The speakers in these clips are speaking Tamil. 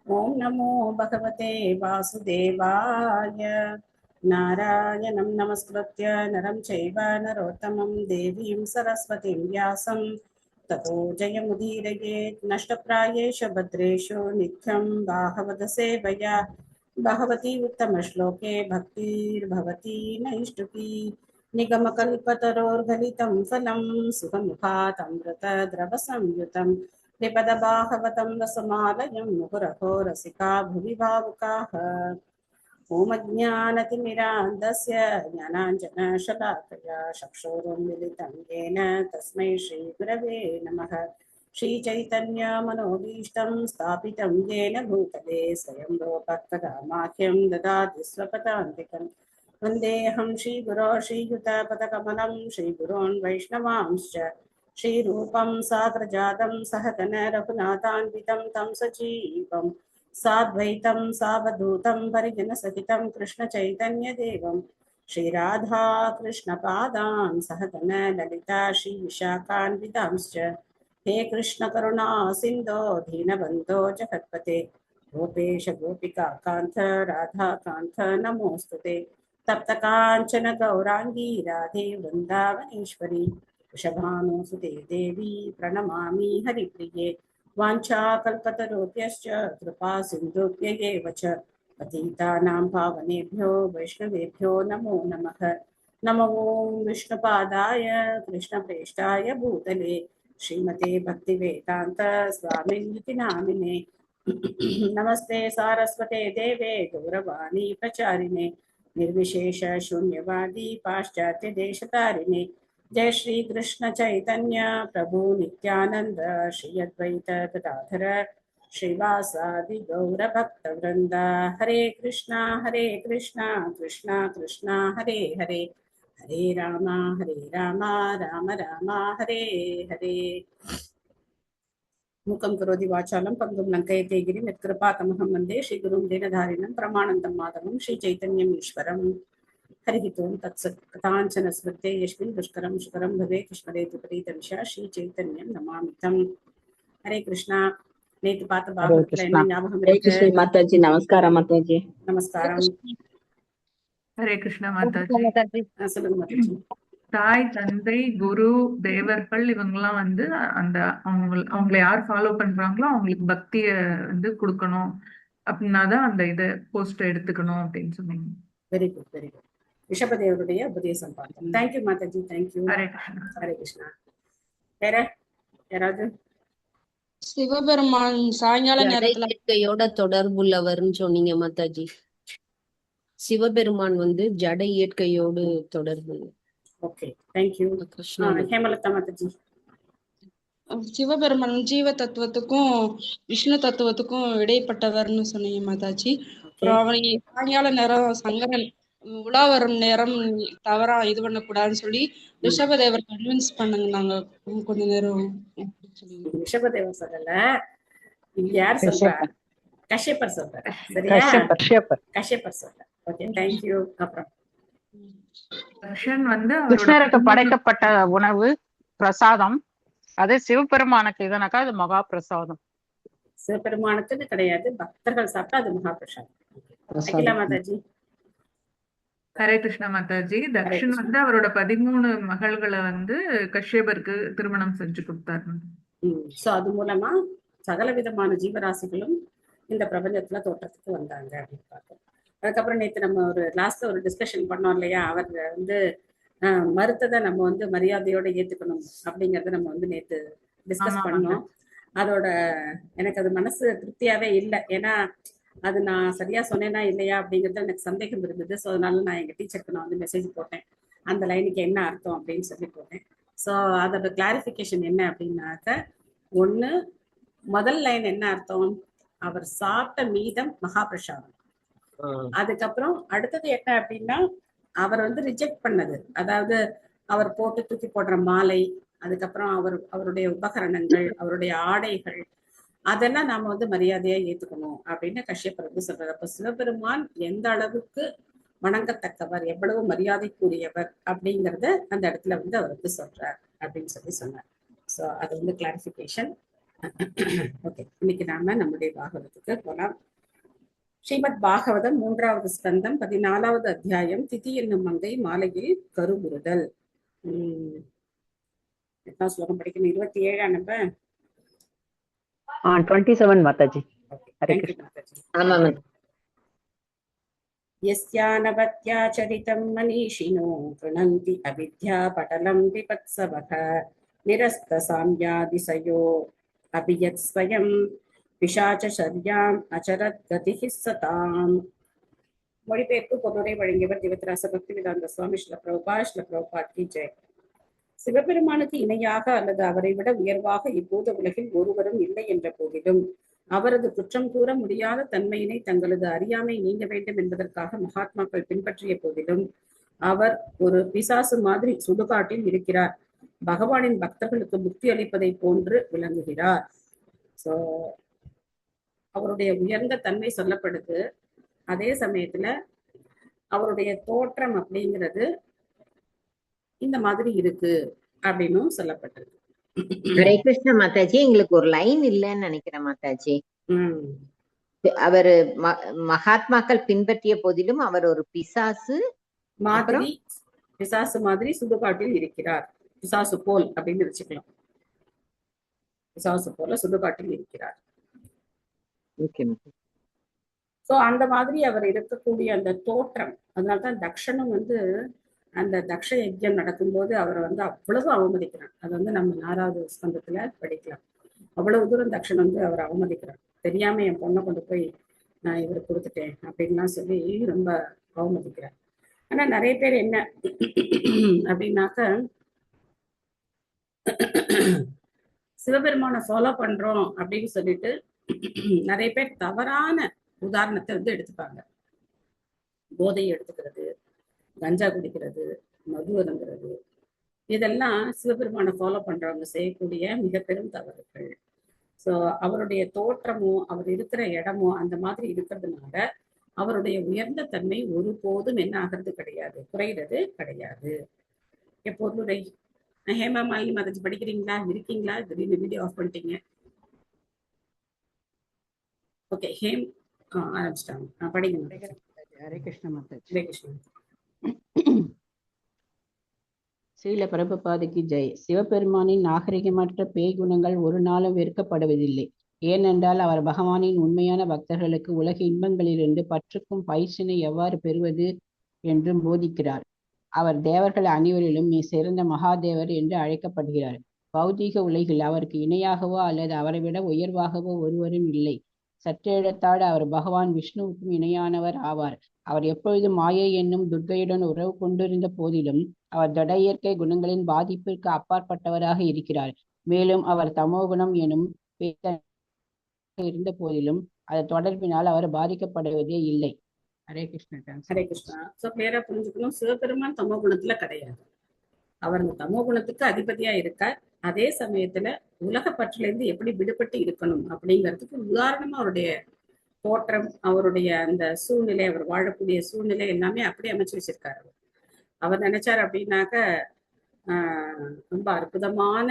ஓம் நமோ பகவதே வாசுதேவாய. நாராயணம் நமஸ்கிருத்ய நரம் சைவ நரோத்தமம் தேவீம் சரஸ்வதிம் வியாசம் ததோ ஜெயமுதீரயேத். நஷ்டப்ராயேஷு பத்ரேஷு நித்யம் பாகவத சேவயா பகவதி உத்தம ஸ்லோகே பக்திர்பவதி நைஷ்டுகி. நிகமகல்பதரோர்கலிதம் ஃபலம் சுகமுகாத் அமிர்த திரவ संयुतम् विपदबाहवतं रसमालयं मुहुरहो रसिका भुवि भावुकाः। ओमज्ञानतिमिरान्धस्य ज्ञानाञ्जनशलाकया चक्षुरुन्मिलितं येन तस्मै श्रीगुरवे नमः। श्रीचैतन्यमनोभीष्टं स्थापितं येन भूतले स्वयं रूपः माह्यं ददाति स्वपदान्तिकम्। वन्देऽहं श्रीगुरो श्रीयुतपदकमलं श्रीगुरोन् वैष्णवांश्च श्रीरूपं साग्रजातं सहगण रघुनाथान्वितं तं सजीवं साद्वैतं सावधूतं परिजनसहितं कृष्णचैतन्यदेवं श्रीराधा कृष्णपादान् सहगण ललिता श्रीविशाखान्वितांश्च। हे कृष्णकरुणा सिन्धो दीनबन्धो जगत्पते गोपेश गोपिकान्त राधाकान्त नमोऽस्तुते। तप्तकाञ्चन गौराङ्गी राधे वृन्दावनेश्वरी वृषभानुसुते देवी प्रणमामि हरिप्रिये। वाञ्छाकल्पतरुभ्यश्च कृपा सिन्धुभ्य एव च पतितानां पावनेभ्यो वैष्णवेभ्यो नमो नमः। नमो विष्णुपादाय कृष्णप्रेष्ठाय भूतले श्रीमते भक्तिवेदान्त स्वामिनिति नामिने। नमस्ते सारस्वते देवे गौरवाणी प्रचारिणे निर्विशेष शून्यवादी पाश्चात्य देशतारिणे। जय श्री कृष्ण चैतन्य प्रभु नित्यानंद श्री अद्वैत गदाधर श्रीवासादि गौर भक्त वृंद। हरे कृष्णा कृष्णा कृष्णा हरे हरे, हरे राम राम राम हरे हरे। मुखं करोति वाचालं पंगुं लङ्कयते गिरिं यत्कृपातमहं वन्दे श्रीगुरुं दीनधारिणं प्रमाणन्तं माधवं श्रीचैतन्यम् ईश्वरम्। हरिः ओं तत्सत्। कथाञ्चन स्मृते यस्मिन् दुष्करं सुकरं भवेत् स्मरेत् विपरीतविषा श्रीचैतन्यं नमामि तम्। हरे कृष्णा। நேத்து பார்த்த பாகவத்துல என்ன ஞாபகம் இருக்கு? மாதாஜி நமஸ்காரம். மாதாஜி நமஸ்காரம். ஹரே கிருஷ்ணா மாதாஜி. சொல்லுங்க மாதாஜி. தாய் தந்தை குரு தேவர்கள் இவங்கெல்லாம் வந்து அந்த அவங்களை யார் ஃபாலோ பண்றாங்களோ அவங்களுக்கு பக்திய வந்து கொடுக்கணும் அப்படின்னாதான் அந்த இதை போஸ்ட் எடுத்துக்கணும் அப்படின்னு சொன்னீங்க. Very good very good. ரிஷபதேவருடைய உபதேசம் பார்த்தோம். Thank you Mataji, thank you. ஹரே கிருஷ்ணா. ஹரே கிருஷ்ணா. வேற யாராவது? சிவபெருமான் சாயங்கால நேரத்துல இயற்கையோட தொடர்புள்ளவர்னு சொன்னீங்க மாதாஜி. சிவபெருமான் வந்து ஜட இயற்கையோடு தொடர்பு. Okay, thank you. ஹேமலதா மாதாஜி. சிவபெருமான் ஜீவ தத்துவத்துக்கும் விஷ்ணு தத்துவத்துக்கும் இடைப்பட்டவர்னு சொன்னீங்க மாதாஜி. அப்புறம் அவனை சாயங்கால நேரம் சங்கரன் உலா வரும் நேரம் தவறா இது பண்ணக்கூடாதுன்னு சொல்லி ரிஷபதேவர் கன்வின்ஸ் பண்ணுங்க. நாங்க கொஞ்ச நேரம் ரிஷபதேவர் சொல்லல, யார் சொல்றா? கஷ்யப்பர் சொல்றாரு. சரியா? கஷ்யப்பர் சொல்றாரு. Okay, thank you. அப்புறம் கிருஷ்ணருக்கு படைக்கப்பட்ட உணவு பிரசாதம், அது சிவபெருமானுக்கு இதனாக்கா அது மகா பிரசாதம். சிவபெருமானுக்கு கிடையாது, பக்தர்கள் சாப்பிட்டா அது மகா பிரசாதம். அகிலா மாதாஜி. ஹரே கிருஷ்ணா மாதாஜி. தக்ஷன் வந்து அவரோட 13 மகள்களை வந்து கஷ்யபருக்கு திருமணம் செஞ்சு கொடுத்தாரு. சோ அது மூலமா சகல விதமான ஜீவராசிகளும் இந்த பிரபஞ்சத்துல தோற்றத்துக்கு வந்தாங்க அப்படின்னு பார்த்தோம். அதுக்கப்புறம் நேற்று நம்ம ஒரு லாஸ்ட்ல ஒரு டிஸ்கஷன் பண்ணோம் இல்லையா, அவர் வந்து மறுத்ததை நம்ம வந்து மரியாதையோட ஏத்துக்கணும் அப்படிங்கறத நம்ம வந்து நேற்று டிஸ்கஸ் பண்ணோம். அதோட எனக்கு அது மனசு திருப்தியாவே இல்லை. ஏன்னா அது நான் சரியா சொன்னேன்னா இல்லையா அப்படிங்கிறது எனக்கு சந்தேகம் இருந்தது. ஸோ அதனால நான் எங்க டீச்சருக்கு நான் வந்து மெசேஜ் போட்டேன், அந்த லைனுக்கு என்ன அர்த்தம் அப்படின்னு சொல்லி போட்டேன். ஸோ அதோட கிளாரிஃபிகேஷன் என்ன அப்படின்னாக்க, ஒண்ணு முதல் லைன் என்ன அர்த்தம், அவர் சாப்பிட்ட மீதம் மகாபிரசாதம். அதுக்கப்புறம் அடுத்தது என்ன அப்படின்னா, அவர் வந்து ரிஜெக்ட் பண்ணது, அதாவது அவர் போட்டு தூக்கி போடுற மாலை, அதுக்கப்புறம் அவருடைய உபகரணங்கள், அவருடைய ஆடைகள், அதெல்லாம் நாம வந்து மரியாதையா ஏத்துக்கணும் அப்படின்னு கஷ்யப்பர் வந்து சொல்றாரு. அப்ப சிவபெருமான் எந்த அளவுக்கு வணங்கத்தக்கவர், எவ்வளவு மரியாதைக்குரியவர் அப்படிங்கறத அந்த இடத்துல வந்து அவர் வந்து சொல்றார் அப்படின்னு சொல்லி சொன்னார். ஸோ அது வந்து கிளாரிஃபிகேஷன். ஓகே, இன்னைக்கு நாம நம்முடைய பாகவதத்துக்கு போலாம். ஸ்ரீமத் பாகவதம் 3வது ஸ்கந்தம் 14வது அத்தியாயம் திதி என்னும் மங்கை மாலையில் கருவுறுதல். எத்தனாவது ஸ்லோகம் படிக்கணும்? 27 நம்ம 27 மாதாஜி. ஹரே தேங்க்யூ கிருஷ்ணா. மாதாஜி. ஆமாம். यस्यानवत्याचरितं मनीषिणो गृह्णन्ति अविद्या पटलं विपत्सवः निरस्तसाम्यादिशयो अभियत् स्वयं पिशाचशर्याम् अचरत् गतिः सताम्. மொழிபெயர்ப்பு பொருளை வழங்கியவர் திவத்ராச பக்திவேதாந்த சுவாமி ஸ்ரீல பிரபுபாத் கி ஜெய். சிவபெருமானுக்கு இணையாக அல்லது அவரை விட உயர்வாக இப்போது உலகில் ஒருவரும் இல்லை என்ற போதிலும் அவரது குற்றம் கூற முடியாத தன்மையினை தங்களது அறியாமை நீங்க வேண்டும் என்பதற்காக மகாத்மாக்கள் பின்பற்றிய போதிலும் அவர் ஒரு பிசாசு மாதிரி சுடுகாட்டில் இருக்கிறார். பகவானின் பக்தர்களுக்கு முக்தி அளிப்பதை போன்று விளங்குகிறார். சோ அவருடைய உயர்ந்த தன்மை சொல்லப்படுது. அதே சமயத்துல அவருடைய தோற்றம் அப்படிங்கிறது இந்த மாதிரி இருக்கு அப்படின்னும் சொல்லப்பட்டது. ஹரே கிருஷ்ண மாதாஜி. எங்களுக்கு ஒரு லைன் இல்லைன்னு நினைக்கிறேன் மாதாஜி. உம் அவரு மகாத்மாக்கள் பின்பற்றிய போதிலும் அவர் ஒரு பிசாசு மாதிரி, பிசாசு மாதிரி சுடுகாட்டில் இருக்கிறார். பிசாசு போல் அப்படின்னு வச்சுக்கலாம். பிசாசு போல சுடுகாட்டில் இருக்கிறார். சோ அந்த மாதிரி அவர் இருக்கக்கூடிய அந்த தோற்றம், அதனால்தான் தக்ஷனும் அந்த தக்ஷ யஜ்யம் நடக்கும்போது அவரை அவ்வளவு அவமதிக்கிறான். அது நம்ம 4வது ஸ்கந்தத்துல படிக்கலாம். அவ்வளவு தூரம் தக்ஷன் அவரை அவமதிக்கிறான். தெரியாம என் பொண்ணை கொண்டு போய் நான் இவரை கொடுத்துட்டேன் அப்படின்லாம் சொல்லி ரொம்ப அவமதிக்கிறார். ஆனா நிறைய பேர் என்ன அப்படின்னாக்க, சிவபெருமானை ஃபாலோ பண்றோம் அப்படின்னு சொல்லிட்டு நிறைய பேர் தவறான உதாரணத்தை எடுத்துப்பாங்க. போதையை எடுத்துக்கிறது, கஞ்சா குடிக்கிறது, மது அருந்துறது, இதெல்லாம் சிவபெருமானை ஃபாலோ பண்றவங்க செய்யக்கூடிய மிக பெரும் தவறுகள். ஸோ அவருடைய தோற்றமோ அவர் இருக்கிற இடமோ அந்த மாதிரி இருக்கிறதுனால அவருடைய உயர்ந்த தன்மை ஒருபோதும் என்ன ஆகிறது கிடையாது, குறைகிறது கிடையாது. எப்போதும் ஹேமா மாலினி மாதாஜி படிக்கிறீங்களா, இருக்கீங்களா? திடீர்னு வீடியோ ஆஃப் பண்ணிட்டீங்க. ஓகே, ஹேம் ஆரம்பிச்சிட்டாங்க. படிங்க. ஹரே கிருஷ்ண மாதாஜி. ஹரே கிருஷ்ணா. ஸ்ரீல பிரபுபாதுக்கு ஜெய். சிவபெருமானின் நாகரிகமற்ற பேய் குணங்கள் ஒரு நாளும் வெறுக்கப்படுவதில்லை. ஏனென்றால் அவர் பகவானின் உண்மையான பக்தர்களுக்கு உலக இன்பங்களிலிருந்து பற்றுக்கும் பயிற்சினை எவ்வாறு பெறுவது என்றும் போதிக்கிறார். அவர் தேவர்கள் அனைவரிலும் சிறந்த மகாதேவர் என்று அழைக்கப்படுகிறார். பௌதீக உலகில் அவருக்கு இணையாகவோ அல்லது அவரை விட உயர்வாகவோ ஒருவரும் இல்லை. சற்றெழுத்தாடு அவர் பகவான் விஷ்ணுவுக்கும் இணையானவர் ஆவார். அவர் எப்பொழுதும் மாயை என்னும் துர்க்கையுடன் உறவு கொண்டிருந்த போதிலும் அவர் ஜட இயற்கை குணங்களின் பாதிப்பிற்கு அப்பாற்பட்டவராக இருக்கிறார். மேலும் அவர் தமோகுணம் எனும் இருந்த போதிலும் அது தொடர்பினால் அவர் பாதிக்கப்படுவதே இல்லை. ஹரே கிருஷ்ணா. ஹரே கிருஷ்ணா. சோ கிளியரா புரிஞ்சுக்கணும், சிவபெருமான் தமோ குணத்துல கிடையாது. அவர் அந்த தமோ குணத்துக்கு அதிபதியா இருக்கார். அதே சமயத்துல உலக பற்றிலிருந்து எப்படி விடுபட்டு இருக்கணும் அப்படிங்கிறதுக்கு உதாரணமா அவருடைய தோற்றம், அவருடைய அந்த சூழ்நிலை, அவர் வாழக்கூடிய சூழ்நிலை எல்லாமே அப்படி அமைச்சு வச்சிருக்காரு. அவர் நினைச்சார் அப்படின்னாக்க ரொம்ப அற்புதமான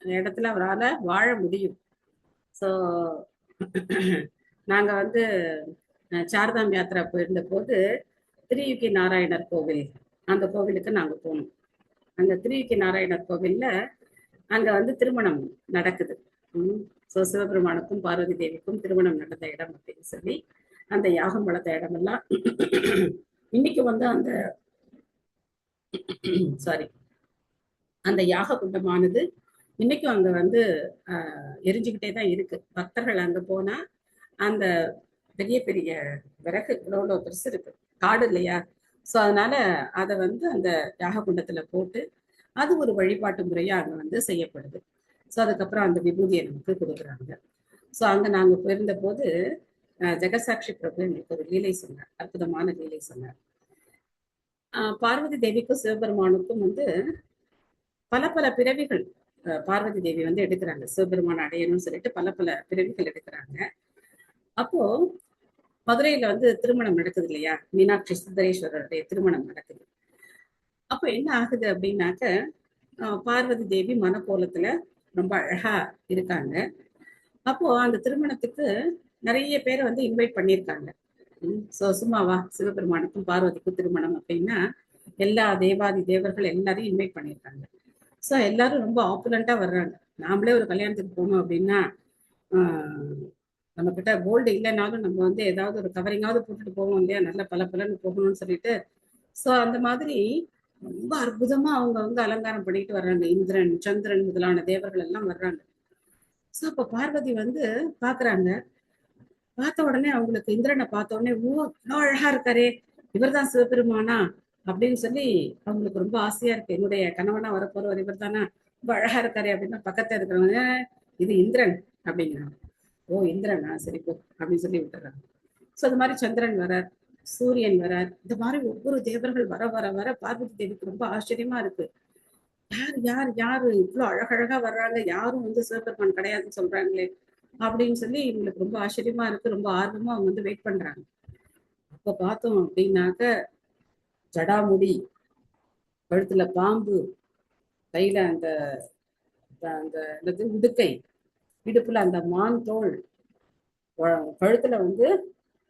இடத்துல அவரால் வாழ முடியும். ஸோ நாங்க சாரதாம் யாத்திரா போயிருந்த போது திரியுகி நாராயணர் கோவில், அந்த கோவிலுக்கு நாங்க போனோம். அந்த திரியுகி நாராயணர் கோவில்ல அங்க திருமணம் நடக்குது. ஸோ சிவபெருமானுக்கும் பார்வதி தேவிக்கும் திருமணம் நடந்த இடம் அப்படின்னு சொல்லி அந்த யாகம் வளர்த்த இடமெல்லாம் இன்னைக்கு அந்த அந்த யாக குண்டமானது இன்னைக்கும் அங்க எரிஞ்சுக்கிட்டே தான் இருக்கு. பக்தர்கள் அங்க போனா அந்த பெரிய பெரிய விறகு இவ்வளோ பெருசு இருக்கு, காடு இல்லையா? ஸோ அதனால அதை அந்த யாக குண்டத்துல போட்டு அது ஒரு வழிபாட்டு முறையா அங்க செய்யப்படுது. ஸோ அதுக்கப்புறம் அந்த விபூதியை நமக்கு கொடுக்குறாங்க. ஸோ அங்க நாங்க போயிருந்த போது ஜெகசாட்சி பிரபு எங்களுக்கு ஒரு லீலை சொன்னார், அற்புதமான லீலை சொன்னார். பார்வதி தேவிக்கும் சிவபெருமானுக்கும் பல பல பிறவிகள் பார்வதி தேவி எடுக்கிறாங்க. சிவபெருமான் அடையணும்னு சொல்லிட்டு பல பல பிறவிகள் எடுக்கிறாங்க. அப்போ மதுரையில திருமணம் நடக்குது இல்லையா, மீனாட்சி சுந்தரேஸ்வரருடைய திருமணம் நடக்குது. அப்போ என்ன ஆகுது அப்படின்னாக்க, பார்வதி தேவி மனக்கோலத்துல ரொம்ப அழகா இருக்காங்க. அப்போ அந்த திருமணத்துக்கு நிறைய பேரை வந்து இன்வைட் பண்ணியிருக்காங்க. ஸோ சும்மாவா சிவபெருமானுக்கும் பார்வதிக்கும் திருமணம் அப்படின்னா எல்லா தேவாதி தேவர்கள் எல்லாரையும் இன்வைட் பண்ணியிருக்காங்க. ஸோ எல்லாரும் ரொம்ப ஆப்புலண்டா வர்றாங்க. நாமளே ஒரு கல்யாணத்துக்கு போகணும் அப்படின்னா நம்ம கிட்ட கோல்டு இல்லைனாலும் நம்ம வந்து ஏதாவது ஒரு கவரிங்காவது போட்டுட்டு போவோம் இல்லையா, நல்ல பல பலன்னு போகணும்னு சொல்லிட்டு. ஸோ அந்த மாதிரி ரொம்ப அற்புதமா அவங்க வந்து அலங்காரம் பண்ணிட்டு வர்றாங்க. இந்திரன், சந்திரன் முதலான தேவர்கள் எல்லாம் வர்றாங்க. ஸோ அப்ப பார்வதி வந்து பாக்குறாங்க. பார்த்த உடனே அவங்களுக்கு இந்திரனை பார்த்த உடனே, ஓ இவ்வளோ அழகா இருக்காரே, இவர்தான் சிவபெருமானா அப்படின்னு சொல்லி அவங்களுக்கு ரொம்ப ஆசையா இருக்கு. என்னுடைய கணவனா வரப்போறவர் இவர் தானா, ரொம்ப அழகா இருக்காரே அப்படின்னா பக்கத்துல இருக்கிறவங்க இது இந்திரன் அப்படிங்கிறாங்க. ஓ இந்திரனா, சரி போ அப்படின்னு சொல்லி விட்டுறாங்க. ஸோ அது மாதிரி சந்திரன் வரார், சூரியன் வரார். இந்த மாதிரி ஒவ்வொரு தேவர்கள் வர வர வர பார்வதி தேவிக்கு ரொம்ப ஆச்சரியமா இருக்கு. யார் யார் யாரு இவ்வளவு அழகழகா வர்றாங்க, யாரும் வந்து சிவபெருமான் கிடையாதுன்னு சொல்றாங்களே அப்படின்னு சொல்லி இவங்களுக்கு ரொம்ப ஆச்சரியமா இருக்கு. ரொம்ப ஆர்வமா அவங்க வந்து வெயிட் பண்றாங்க. அப்ப பார்த்தோம் அப்படின்னாக்க ஜடாமுடி, கழுத்துல பாம்பு, கையில அந்த அந்த என்னது உடுக்கை, இடுப்புல அந்த மான் தோல், கழுத்துல வந்து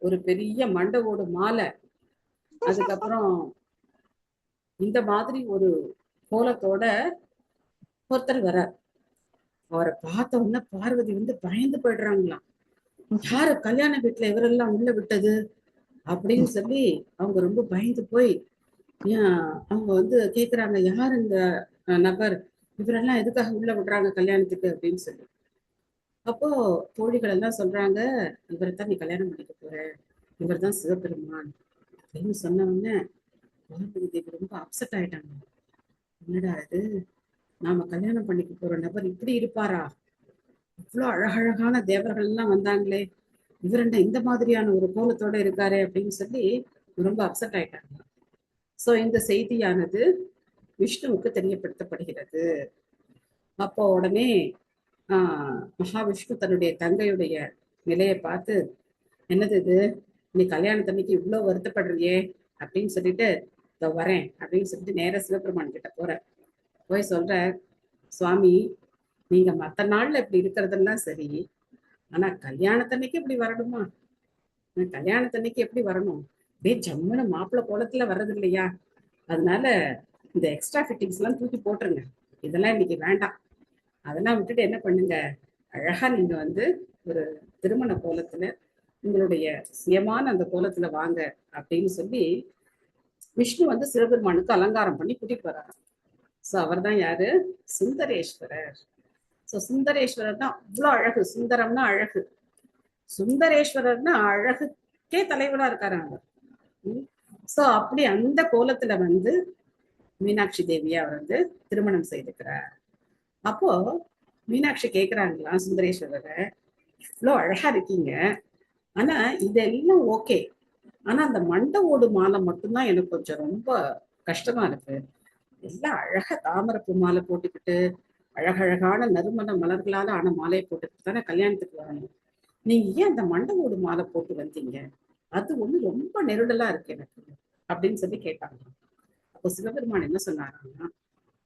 ஒரு பெரிய மண்டை ஓடு மாலை, அதுக்கப்புறம் இந்த மாதிரி ஒரு கோலத்தோட ஒருத்தர் வர்றார். அவரை பார்த்த உடனே பார்வதி வந்து பயந்து போயிடுறாங்களாம். யாரு கல்யாண வீட்டுல இவரெல்லாம் உள்ள விட்டது அப்படின்னு சொல்லி அவங்க ரொம்ப பயந்து போய் அவங்க வந்து கேக்குறாங்க, யார் இந்த நபர், இவரெல்லாம் எதுக்காக உள்ள விடுறாங்க கல்யாணத்துக்கு அப்படின்னு சொல்லி. அப்போ தோழிகள் எல்லாம் சொல்றாங்க, இவரைத்தான் நீ கல்யாணம் பண்ணிக்க போற, இவர் தான் சிவபெருமான் அப்படின்னு சொன்ன உடனே பார்வதி தேவி ரொம்ப அப்செட் ஆயிட்டாங்க. என்னடா இது, நாம கல்யாணம் பண்ணிக்க போற நபர் இப்படி இருப்பாரா, இவ்வளவு அழகழகான தேவர்கள் எல்லாம் வந்தாங்களே, இவர் என்ன இந்த மாதிரியான ஒரு கோலத்தோட இருக்காரு அப்படின்னு சொல்லி ரொம்ப அப்செட் ஆயிட்டாங்க. சோ இந்த செய்தியானது விஷ்ணுவுக்கு தெரியப்படுத்தப்படுகிறது. அப்போ உடனே மகாவிஷ்ணு தன்னுடைய தங்கையுடைய நிலையை பார்த்து, என்னது இது, நீ கல்யாணத்தன்னைக்கு இவ்வளவு வருத்தப்படுறியே அப்படின்னு சொல்லிட்டு இதோ வரேன் அப்படின்னு சொல்லிட்டு நேர சிவபெருமான் கிட்ட போற. போய் சொல்ற, சுவாமி நீங்க மத்த நாள்ல இப்படி இருக்கிறதெல்லாம் சரி, ஆனா கல்யாணத்தன்னைக்கு இப்படி வரணுமா, கல்யாணத்தன்னைக்கு எப்படி வரணும், அப்படியே ஜம்முன மாப்பிள்ளை கோலத்துல வர்றது இல்லையா, அதனால இந்த எக்ஸ்ட்ரா ஃபிட்டிங்ஸ் எல்லாம் தூக்கி போட்டுருங்க, இதெல்லாம் இன்னைக்கு வேண்டாம், அதெல்லாம் விட்டுட்டு என்ன பண்ணுங்க, அழகா நீங்க வந்து ஒரு திருமண கோலத்துல உங்களுடைய சுயமான அந்த கோலத்துல வாங்க அப்படின்னு சொல்லி விஷ்ணு வந்து சிவபெருமானுக்கு அலங்காரம் பண்ணி கூட்டிட்டு வர்றாரு. சோ அவர் தான் யாரு, சுந்தரேஸ்வரர். சோ சுந்தரேஸ்வரர் தான் அவ்வளவு அழகு, சுந்தரம்னா அழகு, சுந்தரேஸ்வரர்னா அழகுக்கே தலைவரா இருக்காரு அவர். சோ அப்படி அந்த கோலத்துல வந்து மீனாட்சி தேவியை அவர் வந்து திருமணம் செய்துக்கிறார். அப்போ மீனாட்சி கேக்குறாங்களா சுந்தரேஸ்வரரை, இவ்வளோ அழகா இருக்கீங்க, ஆனா இதெல்லாம் ஓகே, ஆனா அந்த மண்டை ஓடு மாலை மட்டும்தான் எனக்கு கொஞ்சம் ரொம்ப கஷ்டமா இருக்கு, எல்லாம் அழகா தாமரைப்பூ மாலை போட்டுக்கிட்டு அழகழகான நறுமண மலர்களால ஆன மாலையை போட்டுக்கிட்டு தானே கல்யாணத்துக்கு வரணும், நீங்க ஏன் அந்த மண்டை ஓடு மாலை போட்டு வந்தீங்க, அது ஒண்ணு ரொம்ப நெருடலா இருக்கு எனக்கு அப்படின்னு சொல்லி கேட்டாங்க. அப்போ சிவபெருமான் என்ன சொன்னாங்கன்னா,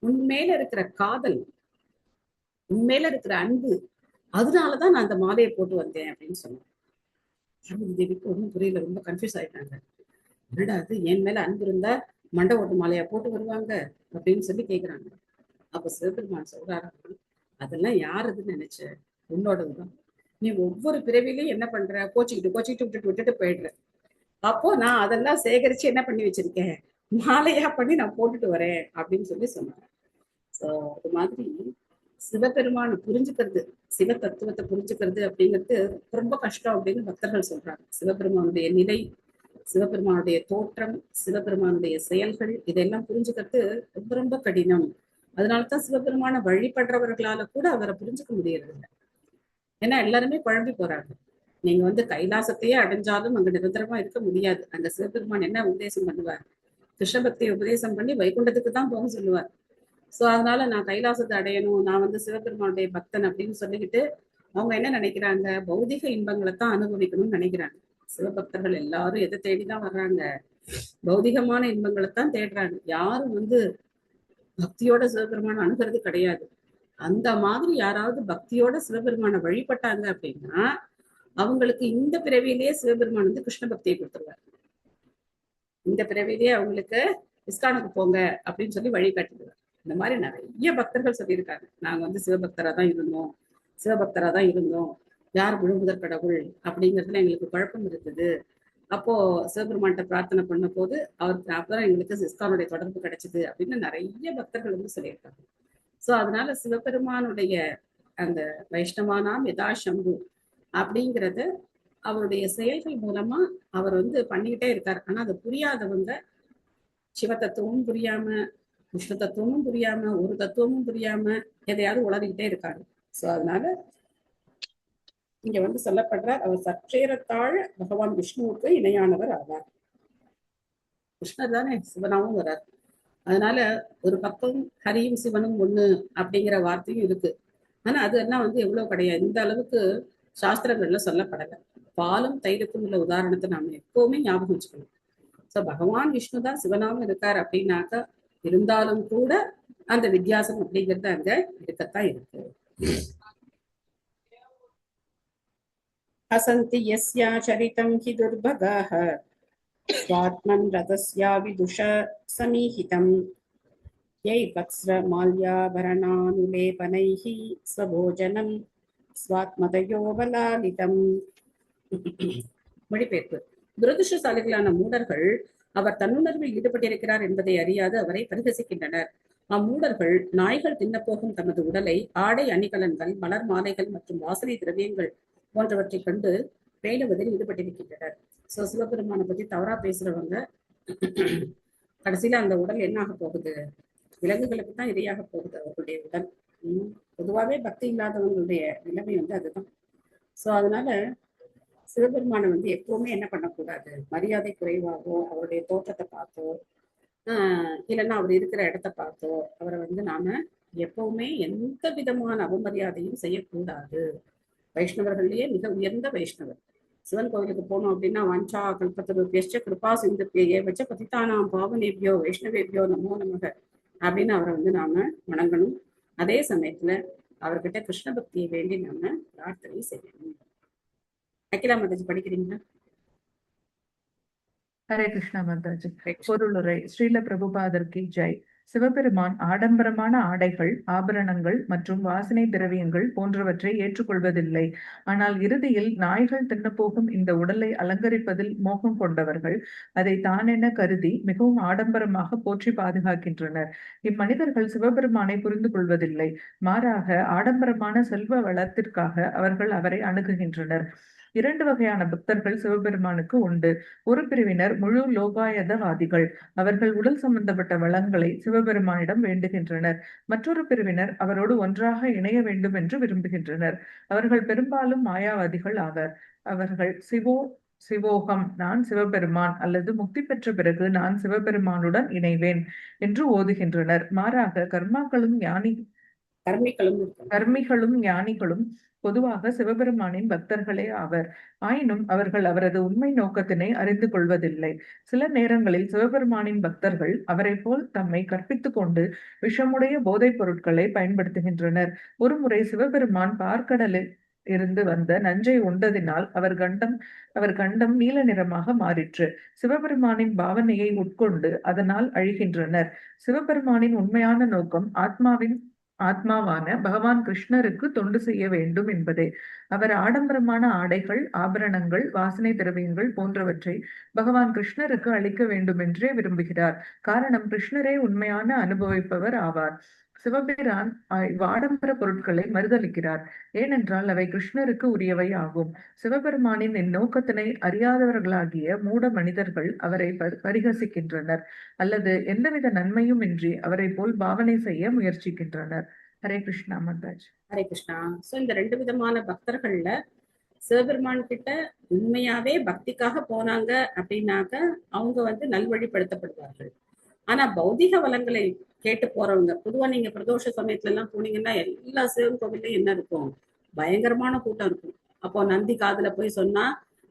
உண்மையில இருக்கிற காதல், உண்மையில இருக்கிற அன்பு, அதனாலதான் நான் அந்த மாலையை போட்டு வந்தேன் அப்படின்னு சொன்னேன். பார்வதி தேவிக்கு ஒன்றும் புரியல, ரொம்ப கன்ஃபியூஸ் ஆயிட்டாங்க. என்னடா அது, என் மேல அன்பு இருந்தா மண்டை ஓட்டு மாலையா போட்டு வருவாங்க அப்படின்னு சொல்லி கேக்குறாங்க. அப்ப சிவபெருமான் சொல்றாரு, அதெல்லாம் யாருதுன்னு நினைச்ச, உன்னோடதுதான், நீ ஒவ்வொரு பிறவிலையும் என்ன பண்ற, கோச்சிக்கிட்டு விட்டுட்டு போயிடுற, அப்போ நான் அதெல்லாம் சேகரிச்சு என்ன பண்ணி வச்சிருக்கேன், மாலையா பண்ணி நான் போட்டுட்டு வரேன் அப்படின்னு சொல்லி சொன்னாங்க. சோ அது மாதிரி சிவபெருமானை புரிஞ்சுக்கிறது, சிவ தத்துவத்தை புரிஞ்சுக்கிறது அப்படிங்கிறது ரொம்ப கஷ்டம் அப்படின்னு பக்தர்கள் சொல்றாங்க. சிவபெருமானுடைய நிலை, சிவபெருமானுடைய தோற்றம், சிவபெருமானுடைய செயல்கள், இதெல்லாம் புரிஞ்சுக்கிறது ரொம்ப ரொம்ப கடினம். அதனாலதான் சிவபெருமான வழிபடுறவர்களால கூட அவரை புரிஞ்சுக்க முடியறது இல்லை. ஏன்னா எல்லாருமே குழம்பி போறாங்க. நீங்க வந்து கைலாசத்தையே அடைஞ்சாலும் அங்க நிரந்தரமா இருக்க முடியாது. அங்க சிவபெருமான் என்ன உபதேசம் பண்ணுவார், கிருஷ்ண பக்தியை உபதேசம் பண்ணி வைகுண்டத்துக்கு தான் போக சொல்லுவார். சோ அதனால நான் கைலாசத்தை அடையணும், நான் வந்து சிவபெருமானுடைய பக்தன் அப்படின்னு சொல்லிக்கிட்டு அவங்க என்ன நினைக்கிறாங்க, பௌதிக இன்பங்களை தான் அனுபவிக்கணும்னு நினைக்கிறாங்க. சிவபக்தர்கள் எல்லாரும் எதை தேடிதான் வர்றாங்க, பௌதிகமான இன்பங்களை தான் தேடுறாங்க. யாரும் வந்து பக்தியோட சிவபெருமான் அணுகிறது கிடையாது. அந்த மாதிரி யாராவது பக்தியோட சிவபெருமானை வழிபட்டாங்க அப்படின்னா அவங்களுக்கு இந்த பிறவியிலேயே சிவபெருமான் வந்து கிருஷ்ண பக்தியை கொடுத்துருவார். இந்த பிறவிலேயே அவங்களுக்கு இஸ்கானுக்கு போங்க அப்படின்னு சொல்லி வழிகாட்டிடுவார். இந்த மாதிரி நிறைய பக்தர்கள் சொல்லியிருக்காங்க, நாங்க வந்து சிவபக்தரா தான் இருந்தோம், யார் முழுமுதற் கடவுள் அப்படிங்கிறதுல எங்களுக்கு குழப்பம் இருக்குது. அப்போ சிவபெருமான்கிட்ட பிரார்த்தனை பண்ண போது அவருக்கு அப்புறம் எங்களுக்கு இஸ்கானுடைய தொடர்பு கிடைச்சது அப்படின்னு நிறைய பக்தர்கள் வந்து சொல்லியிருக்காங்க. சோ அதனால சிவபெருமானுடைய அந்த வைஷ்ணவானாம் யதா சம்பு அப்படிங்கிறத அவருடைய செயல்கள் மூலமா அவர் வந்து பண்ணிக்கிட்டே இருக்காரு. ஆனா அது புரியாதவங்க சிவ தத்துவமும் புரியாம, விஷ்ணு தத்துவமும் புரியாம, ஒரு தத்துவமும் புரியாம எதையாவது உளறிக்கிட்டே இருக்காங்க. சோ அதனால இங்க வந்து சொல்லப்படுறார், அவர் சற்றேறத்தாழ பகவான் விஷ்ணுவுக்கு இணையானவர் ஆவார். கிருஷ்ணர் தானே சிவனாவும் வர்றார். அதனால ஒரு பக்கம் ஹரியும் சிவனும் ஒண்ணு அப்படிங்கிற வார்த்தையும் இருக்கு. ஆனா அது எல்லாம் வந்து எவ்வளவு கிடையாது, இந்த அளவுக்கு சாஸ்திரங்கள்ல சொல்லப்படலை. பாலும் தயிருக்கும் உள்ள உதாரணத்தை நாம எப்பவுமே ஞாபகம் வச்சுக்கணும். சோ பகவான் விஷ்ணு தான் சிவனாவும் இருக்கார் அப்படின்னாக்கா இருந்தாலும் கூட அந்த வித்தியாசம் அப்படிங்கிறது அங்க இருக்கத்தான் இருக்கு. அசந்தி யஸ்யா சரிதம் ஹி துர்பகாஹ ஸ்வாத்மன் ரதஸ்யா விதுஷ சமீஹிதம் யை வக்ஸ்ர மால்யாபரணானுலேபனைஹி ஸ்வபோஜனம் ஸ்வாத்மதயோபலாலிதம். மொழிபெயர்ப்பு. துரதிருஷ்டசாலிகளான மூடர்கள் அவர் தன்னுணர்வில் ஈடுபட்டிருக்கிறார் என்பதை அறியாது அவரை பரிகசிக்கின்றனர். அம்மூடர்கள் நாய்கள் தின்னப்போகும் தமது உடலை ஆடை அணிகலன்கள், மலர் மாலைகள் மற்றும் வாசனை திரவியங்கள் போன்றவற்றை கண்டு பேணுவதில் ஈடுபட்டிருக்கின்றனர். சோ சிவபெருமானை பத்தி தவறா பேசுறவங்க கடைசியில அந்த உடல் என்ன ஆக போகுது, விலங்குகளுக்கு தான் இரையாக போகுது அவர்களுடைய உடல். பொதுவாகவே பக்தி இல்லாதவங்களுடைய நிலைமை வந்து அதுதான். சோ அதனால சிவபெருமானை வந்து எப்பவுமே என்ன பண்ணக்கூடாது, மரியாதை குறைவாகவோ அவருடைய தோற்றத்தை பார்த்தோ இல்லைன்னா அவர் இருக்கிற இடத்த பார்த்தோ அவரை வந்து நாம எப்பவுமே எந்த விதமான அவமரியாதையும் செய்யக்கூடாது. வைஷ்ணவர்கள்லயே மிக உயர்ந்த வைஷ்ணவர். சிவன் கோவிலுக்கு போனோம் அப்படின்னா வஞ்சா கல்பத்தருபியஷ்ட கிருபா சிந்துப்பியே வச்ச பதித்தானாம் பாவனேபியோ வைஷ்ணவேபியோ நமோ நமக அப்படின்னு அவரை வந்து நாம வணங்கணும். அதே சமயத்துல அவர்கிட்ட கிருஷ்ண பக்தியை வேண்டி நாம பிரார்த்தனை செய்யணும். அகிலா மாதாஜி படிக்கிறீங்களா? ஹரே கிருஷ்ணா மாதாஜி. பொருளுரை. ஸ்ரீல பிரபுபாதர் கி ஜெய். சிவபெருமான் ஆடம்பரமான ஆடைகள், ஆபரணங்கள் மற்றும் வாசனை திரவியங்கள் போன்றவற்றை ஏற்றுக்கொள்வதில்லை. ஆனால் இறுதியில் நாய்கள் தின்னப்போகும் இந்த உடலை அலங்கரிப்பதில் மோகம் கொண்டவர்கள் அதை தானென கருதி மிகவும் ஆடம்பரமாக போற்றி பாதுகாக்கின்றனர். இம்மனிதர்கள் சிவபெருமானை புரிந்து கொள்வதில்லை. மாறாக ஆடம்பரமான செல்வ வளத்திற்காக அவர்கள் அவரை அணுகுகின்றனர். இரண்டு வகையான பக்தர்கள் சிவபெருமானுக்கு உண்டு. ஒரு பிரிவினர் முழு லோகாயதவாதிகள். அவர்கள் உடல் சம்பந்தப்பட்ட வளங்களை சிவபெருமானிடம் வேண்டுகின்றனர். மற்றொரு பிரிவினர் அவரோடு ஒன்றாக இணைய வேண்டும் என்று விரும்புகின்றனர். அவர்கள் பெரும்பாலும் மாயாவாதிகள் ஆவர். அவர்கள் சிவோகம், நான் சிவபெருமான், அல்லது முக்தி பெற்ற பிறகு நான் சிவபெருமானுடன் இணைவேன் என்று ஓதுகின்றனர். மாறாக கர்மிகளும் ஞானிகளும் பொதுவாக சிவபெருமானின் பக்தர்களே ஆவர். ஆயினும் அவர்கள் அவரது உண்மை நோக்கத்தினை அறிந்து கொள்வதில்லை. சில நேரங்களில் சிவபெருமானின் பக்தர்கள் அவரை போல் தம்மை கற்பித்துக் கொண்டு விஷமுடைய போதைப் பொருட்களை பயன்படுத்துகின்றனர். ஒருமுறை சிவபெருமான் பார்க்கடலில் இருந்து வந்த நஞ்சை உண்டதினால் அவர் கண்டம் நீல நிறமாக மாறிற்று. சிவபெருமானின் பாவனையை உட்கொண்டு அதனால் அழிகின்றனர். சிவபெருமானின் உண்மையான நோக்கம் ஆத்மாவான பகவான் கிருஷ்ணருக்கு தொண்டு செய்ய வேண்டும் என்பதே. அவர் ஆடம்பரமான ஆடைகள், ஆபரணங்கள், வாசனை திரவியங்கள் போன்றவற்றை பகவான் கிருஷ்ணருக்கு அளிக்க வேண்டும் என்றே விரும்புகிறார். காரணம், கிருஷ்ணரே உண்மையான அனுபவிப்பவர் ஆவார். சிவபிரான் ஆடம்பர பொருட்களை மறுதளிக்கிறார். ஏனென்றால் அவை கிருஷ்ணருக்கு உரியவை ஆகும். சிவபெருமானின் இந்நோக்கத்தினை அறியாதவர்களாகிய மூட மனிதர்கள் அவரை பரிகசிக்கின்றனர் அல்லது எந்தவித நன்மையும் இன்றி அவரை போல் பாவனை செய்ய முயற்சிக்கின்றனர். ஹரே கிருஷ்ணா மாதாஜி. ஹரே கிருஷ்ணா. சோ இந்த ரெண்டு விதமான பக்தர்கள்ல சிவபெருமான் கிட்ட உண்மையாவே பக்திக்காக போனாங்க அப்படின்னாக்க அவங்க வந்து நல்வழிப்படுத்தப்படுவார்கள். ஆனா பௌதிக வளங்களை கேட்டு போறவங்க, பொதுவா நீங்க பிரதோஷ சமயத்துல எல்லாம் போனீங்கன்னா எல்லா சிவன் கோவிலையும் என்ன இருக்கும், பயங்கரமான கூட்டம் இருக்கும். அப்போ நந்தி காதுல போய் சொன்னா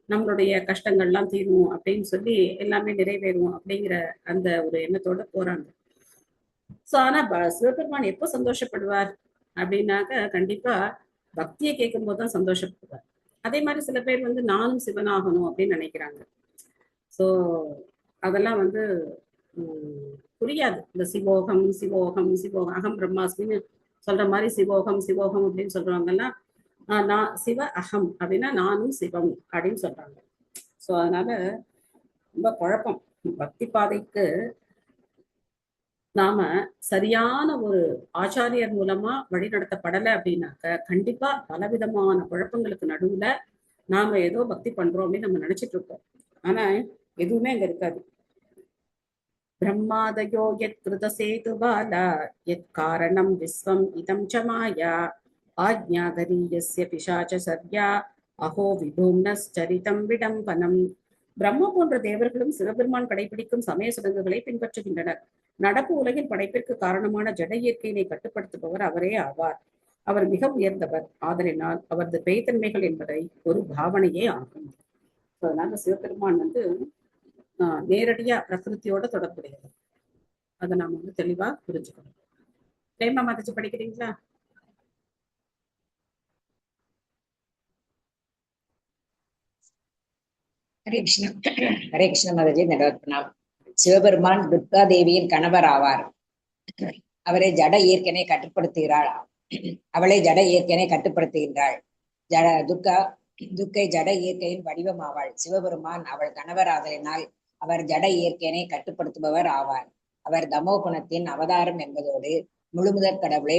நம்மளுடைய கஷ்டங்கள்லாம் தீரும் அப்படின்னு சொல்லி எல்லாமே நிறைவேறும் அப்படிங்கிற அந்த ஒரு எண்ணத்தோட போறாங்க. சோ ஆனா சிவபெருமான் எப்போ சந்தோஷப்படுவார் அப்படின்னாக்க கண்டிப்பா பக்தியை கேட்கும் போது தான் சந்தோஷப்படுவார். அதே மாதிரி சில பேர் வந்து நானும் சிவனாகணும் அப்படின்னு நினைக்கிறாங்க. ஸோ அதெல்லாம் வந்து புரியாது. இந்த சிவோகம் சிவோகம் சிவோகம் அகம் பிரம்மாஸ்மின்னு சொல்ற மாதிரி சிவோகம் சிவோகம் அப்படின்னு சொல்றவங்கலாம் நான் சிவ அகம் அப்படின்னா நானும் சிவம் அப்படின்னு சொல்றாங்க. ஸோ அதனால ரொம்ப குழப்பம். பக்தி பாதைக்கு நாம சரியான ஒரு ஆச்சாரியர் மூலமா வழிநடத்தப்படலை அப்படின்னாக்க கண்டிப்பா பலவிதமான குழப்பங்களுக்கு நடுவுல நாம ஏதோ பக்தி பண்றோம் அப்படின்னு நம்ம நினைச்சிட்டு இருக்கோம். ஆனா எதுவுமே அங்க இருக்காது. பிரம்மாதயோ யத் கிருத சேதுபாலா யத் காரணம் விஸ்வம் இதம் ச மாயா ஆஜ்ஞாகரீயஸ்ய பிசாச சர்யா அஹோ விபூம்னஸ்சரிதம் விடம்பனம். பிரம்ம போன்ற தேவர்களும் சிவபெருமான் கடைபிடிக்கும் சமய சடங்குகளை பின்பற்றுகின்றனர். நடப்பு உலகின் படைப்பிற்கு காரணமான ஜட இயற்கையினை கட்டுப்படுத்துபவர் அவரே ஆவார். அவர் மிக உயர்ந்தவர். ஆதலினால் அவரது பேய்த்தன்மைகள் என்பதை ஒரு பாவனையே ஆகும். அதனால சிவபெருமான் வந்து நேரடியா பிரகிருத்தியோட தொடர்புடையது. அதை நாம வந்து தெளிவா புரிஞ்சுக்கணும். பிரேமா மாதாஜி படிக்கிறீங்களா? ஹரே கிருஷ்ணா. ஹரே கிருஷ்ண மாதாஜி. நகர்ப்பினார். சிவபெருமான் துர்கா தேவியின் கணவர் ஆவார். அவரை ஜட இயற்கனை கட்டுப்படுத்துகிறாள். அவளை ஜட இயற்கனை கட்டுப்படுத்துகின்றாள். துர்க்கை ஜட இயற்கையின் வடிவம் ஆவாள். சிவபெருமான் அவள் கணவர் ஆதலினால் அவர் ஜட இயற்கையினை கட்டுப்படுத்துபவர் ஆவார். அவர் தமோ குணத்தின் அவதாரம் என்பதோடு முழுமுதற் கடவுளை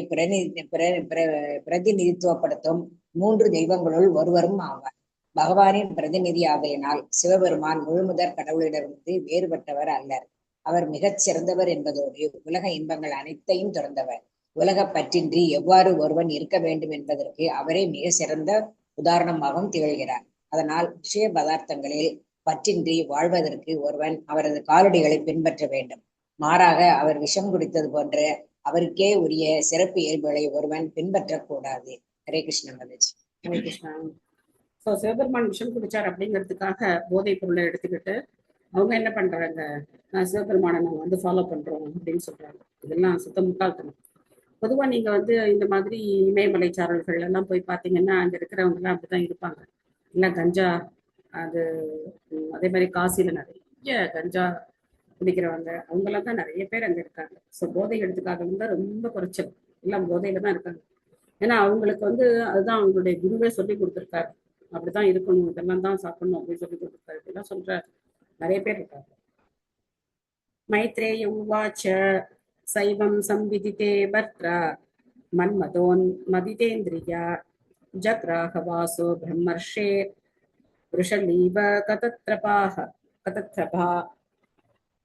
பிரதிநிதித்துவப்படுத்தும் 3 தெய்வங்களுள் ஒருவரும் ஆவார். பகவானின் பிரதிநிதி ஆகையினால் சிவபெருமான் முழுமுதற் கடவுளிடமிருந்து வேறுபட்டவர் அல்லர். அவர் மிகச் சிறந்தவர் என்பதோடு உலக இன்பங்கள் அனைத்தையும் துறந்தவர். உலக பற்றின்றி எவ்வாறு ஒருவன் இருக்க வேண்டும் என்பதற்கு அவரே மிக சிறந்த உதாரணமாகவும் திகழ்கிறார். அதனால் விஷய பதார்த்தங்களில் பற்றின்றி வாழ்வதற்கு ஒருவன் அவரது காலடிகளை பின்பற்ற வேண்டும். மாறாக அவர் விஷம் குடித்தது போன்ற அவருக்கே உரிய சிறப்பு இயல்புகளை ஒருவன் பின்பற்றக்கூடாது. ஹரே கிருஷ்ண மாதாஜி. ஹரே கிருஷ்ணா. ஸோ சிவபெருமான் விஷம் குடிச்சார் அப்படிங்கிறதுக்காக போதைப் பொருளை எடுத்துக்கிட்டு அவங்க என்ன பண்றாங்க, சிவபெருமானை நாங்கள் வந்து ஃபாலோ பண்றோம் அப்படின்னு சொல்றாங்க. இதெல்லாம் சுத்த முட்டாள்தனம். பொதுவாக நீங்க வந்து இந்த மாதிரி இமயமலை சாரல்கள் எல்லாம் போய் பார்த்தீங்கன்னா அங்க இருக்கிறவங்க எல்லாம் அப்படிதான் இருப்பாங்க. இல்லை கஞ்சா, அது அதே மாதிரி காசில நிறைய கஞ்சா குடிக்கிறவங்க அவங்கெல்லாம் தான் நிறைய பேர் அங்க இருக்காங்க. ஸோ போதை எடுத்துக்காதவங்க தான் ரொம்ப குறைச்சல், எல்லாம் போதையில தான் இருக்காங்க. ஏன்னா அவங்களுக்கு வந்து அதுதான் அவங்களுடைய குருவே சொல்லி கொடுத்துருக்காரு, அப்படிதான் இருக்கணும், இதெல்லாம் தான் சாப்பிடணும் அப்படின்னு சொல்லி கொடுத்துருக்காரு. இப்படிலாம் சொல்ற நிறைய பேர் இருக்காங்க. மைத்ரேய உவாச்ச சைவம் சம்விதிதே பத்ரா மன்மதோன்மதிதேந்திரியா ஜக்ராஹவாசோ பிரம்மர்ஷே ரிஷலீவ கதத்ரபா.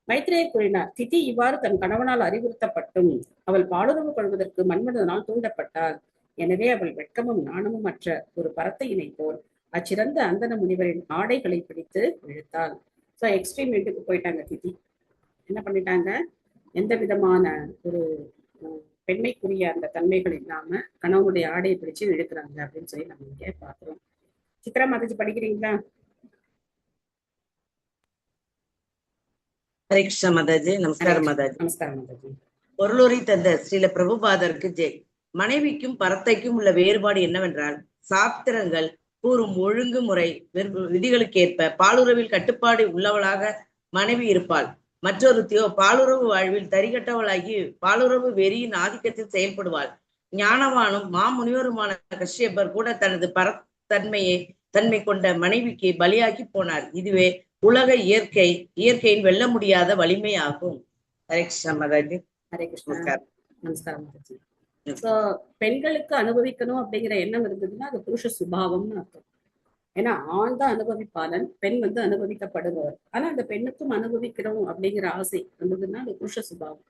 மைத்ரேயர் கூறினார், திதி இவ்வாறு தன் கணவனால் அறிவுறுத்தப்பட்டும் அவள் பாலுறவு கொள்வதற்கு மன்மதனால் தூண்டப்பட்டாள். எனவே அவள் வெட்கமும் நாணமும் அற்ற ஒரு பரத்தையினை போல் அச்சிறந்த அந்தன முனிவரின் ஆடைகளை பிடித்து இழுத்தாள். ஸோ எக்ஸ்ட்ரீம் வீட்டுக்கு போயிட்டாங்க திதி. என்ன பண்ணிட்டாங்க, எந்த விதமான ஒரு பெண்மைக்குரிய அந்த தன்மைகள் இல்லாம கணவனுடைய ஆடையை பிடிச்சு இழுக்கிறாங்க அப்படின்னு சொல்லி நம்ம இங்கே பார்க்கிறோம். சித்ரா மாதாஜி படிக்கிறீங்களா? ஹரே கிருஷ்ண மாதாஜி. நமஸ்காரம் மாதாஜி. நமஸ்காரம் மாதாஜி. பொருளுரை தந்த ஸ்ரீல பிரபுபாதருக்கு ஜெய். மனைவிக்கும் பரத்தைக்கும் உள்ள வேறுபாடு என்னவென்றால், சாஸ்திரங்கள் கூறும் ஒழுங்குமுறை விதிகளுக்கேற்ப பாலுறவில் கட்டுப்பாடு உள்ளவளாக மனைவி இருப்பாள். மற்றொருத்தியோ பாலுறவு வாழ்வில் தரிகட்டவளாகி பாலுறவு வெறியின் ஆதிக்கத்தில் செயல்படுவாள். ஞானவானும் மாமுனிவருமான கஷ்யப்பர் கூட தனது தன்மை கொண்ட மனைவிக்கு பலியாகி போனார். இதுவே உலக இயற்கையின் வெல்ல முடியாத வலிமை ஆகும். ஹரே கிருஷ்ணா மாதாஜி. ஹரே கிருஷ்ணா. நமஸ்காரம் மாதாஜி. ஸோ பெண்களுக்கு அனுபவிக்கணும் அப்படிங்கிற எண்ணம் இருந்ததுன்னா அது புருஷ சுபாவம்னு அர்த்தம். ஏன்னா ஆண் தான் அனுபவிப்பாளன், பெண் வந்து அனுபவிக்கப்படுபவர். ஆனா அந்த பெண்ணுக்கும் அனுபவிக்கிறோம் அப்படிங்கிற ஆசை வந்ததுன்னா அது புருஷ சுபாவம்.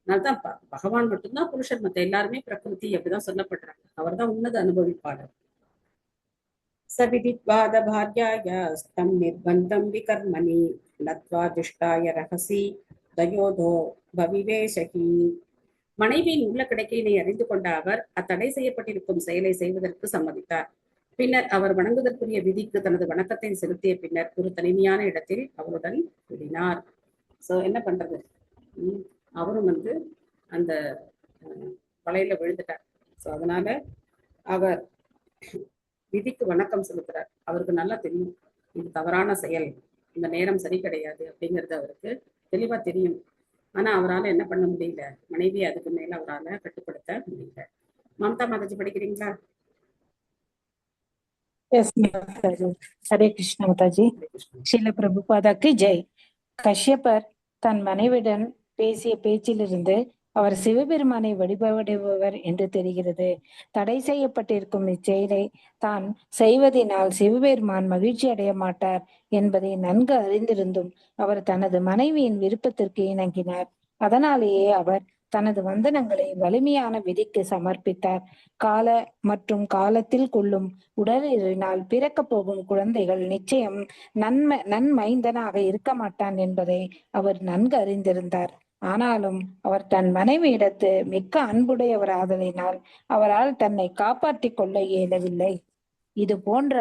அதனால்தான் பகவான் மட்டும்தான் புருஷன், மற்ற எல்லாருமே பிரகிருதி அப்படிதான் சொல்லப்படுறாங்க. அவர் தான் உன்னத அனுபவிப்பாளர். சவிதித்வாத பார்யாயாஸ்தம் நிர்பந்தம் விகர்மணி நத்வா துஷ்டாய ரகசி தயோதோ பவிவேசகி. மனைவியின் உள்ள கிடைக்கையினை அறிந்து கொண்ட அவர் அத்தடை செய்யப்பட்டிருக்கும் செயலை செய்வதற்கு சம்மதித்தார். பின்னர் அவர் வணங்குவதற்குரிய விதிக்கு தனது வணக்கத்தை செலுத்திய பின்னர் ஒரு தனிமையான இடத்தில் அவருடன் கூடினார். சோ என்ன பண்றது, அவரும் வந்து அந்த வலையில விழுந்துட்டார். ஸோ அதனால அவர் விதிக்கு வணக்கம் செலுத்துறார். அவருக்கு நல்லா தெரியும் இது தவறான செயல், இந்த நேரம் சரி கிடையாது அப்படிங்கிறது அவருக்கு தெளிவா தெரியும். ஆனா அவரால் என்ன பண்ண முடியல, மனைவி அதுக்கு மேல அவரால் கட்டுப்படுத்த முடியல. மம்தா மாதாஜி படிக்கிறீங்களா? எஸ் மாதாஜி. ஹரே கிருஷ்ண மாதாஜி. ஸ்ரீல பிரபுபாதாக்கு ஜெய். கஷ்யப்பர் தன் மனைவியுடன் பேசிய பேச்சிலிருந்து அவர் சிவபெருமானை வழிபடுபவர் என்று தெரிகிறது. தடை செய்யப்பட்டிருக்கும் இச்செயலை தான் செய்வதனால் சிவபெருமான் மகிழ்ச்சி அடைய மாட்டார் என்பதை நன்கு அறிந்திருந்தும் அவர் தனது மனைவியின் விருப்பத்திற்கு இணங்கினார். அதனாலேயே அவர் தனது வந்தனங்களை வலிமையான விதிக்கு சமர்ப்பித்தார். கால மற்றும் காலத்தில் கொள்ளும் உடலினால் பிறக்க போகும் குழந்தைகள் நிச்சயம் நன்மைந்தனாக இருக்க மாட்டான் என்பதை அவர் நன்கு அறிந்திருந்தார். ஆனாலும் அவர் தன் மனைவியிடத்து மிக்க அன்புடையவராதலினால் அவரால் தன்னை காப்பாற்றிக் கொள்ள இயலவில்லை. இது போன்ற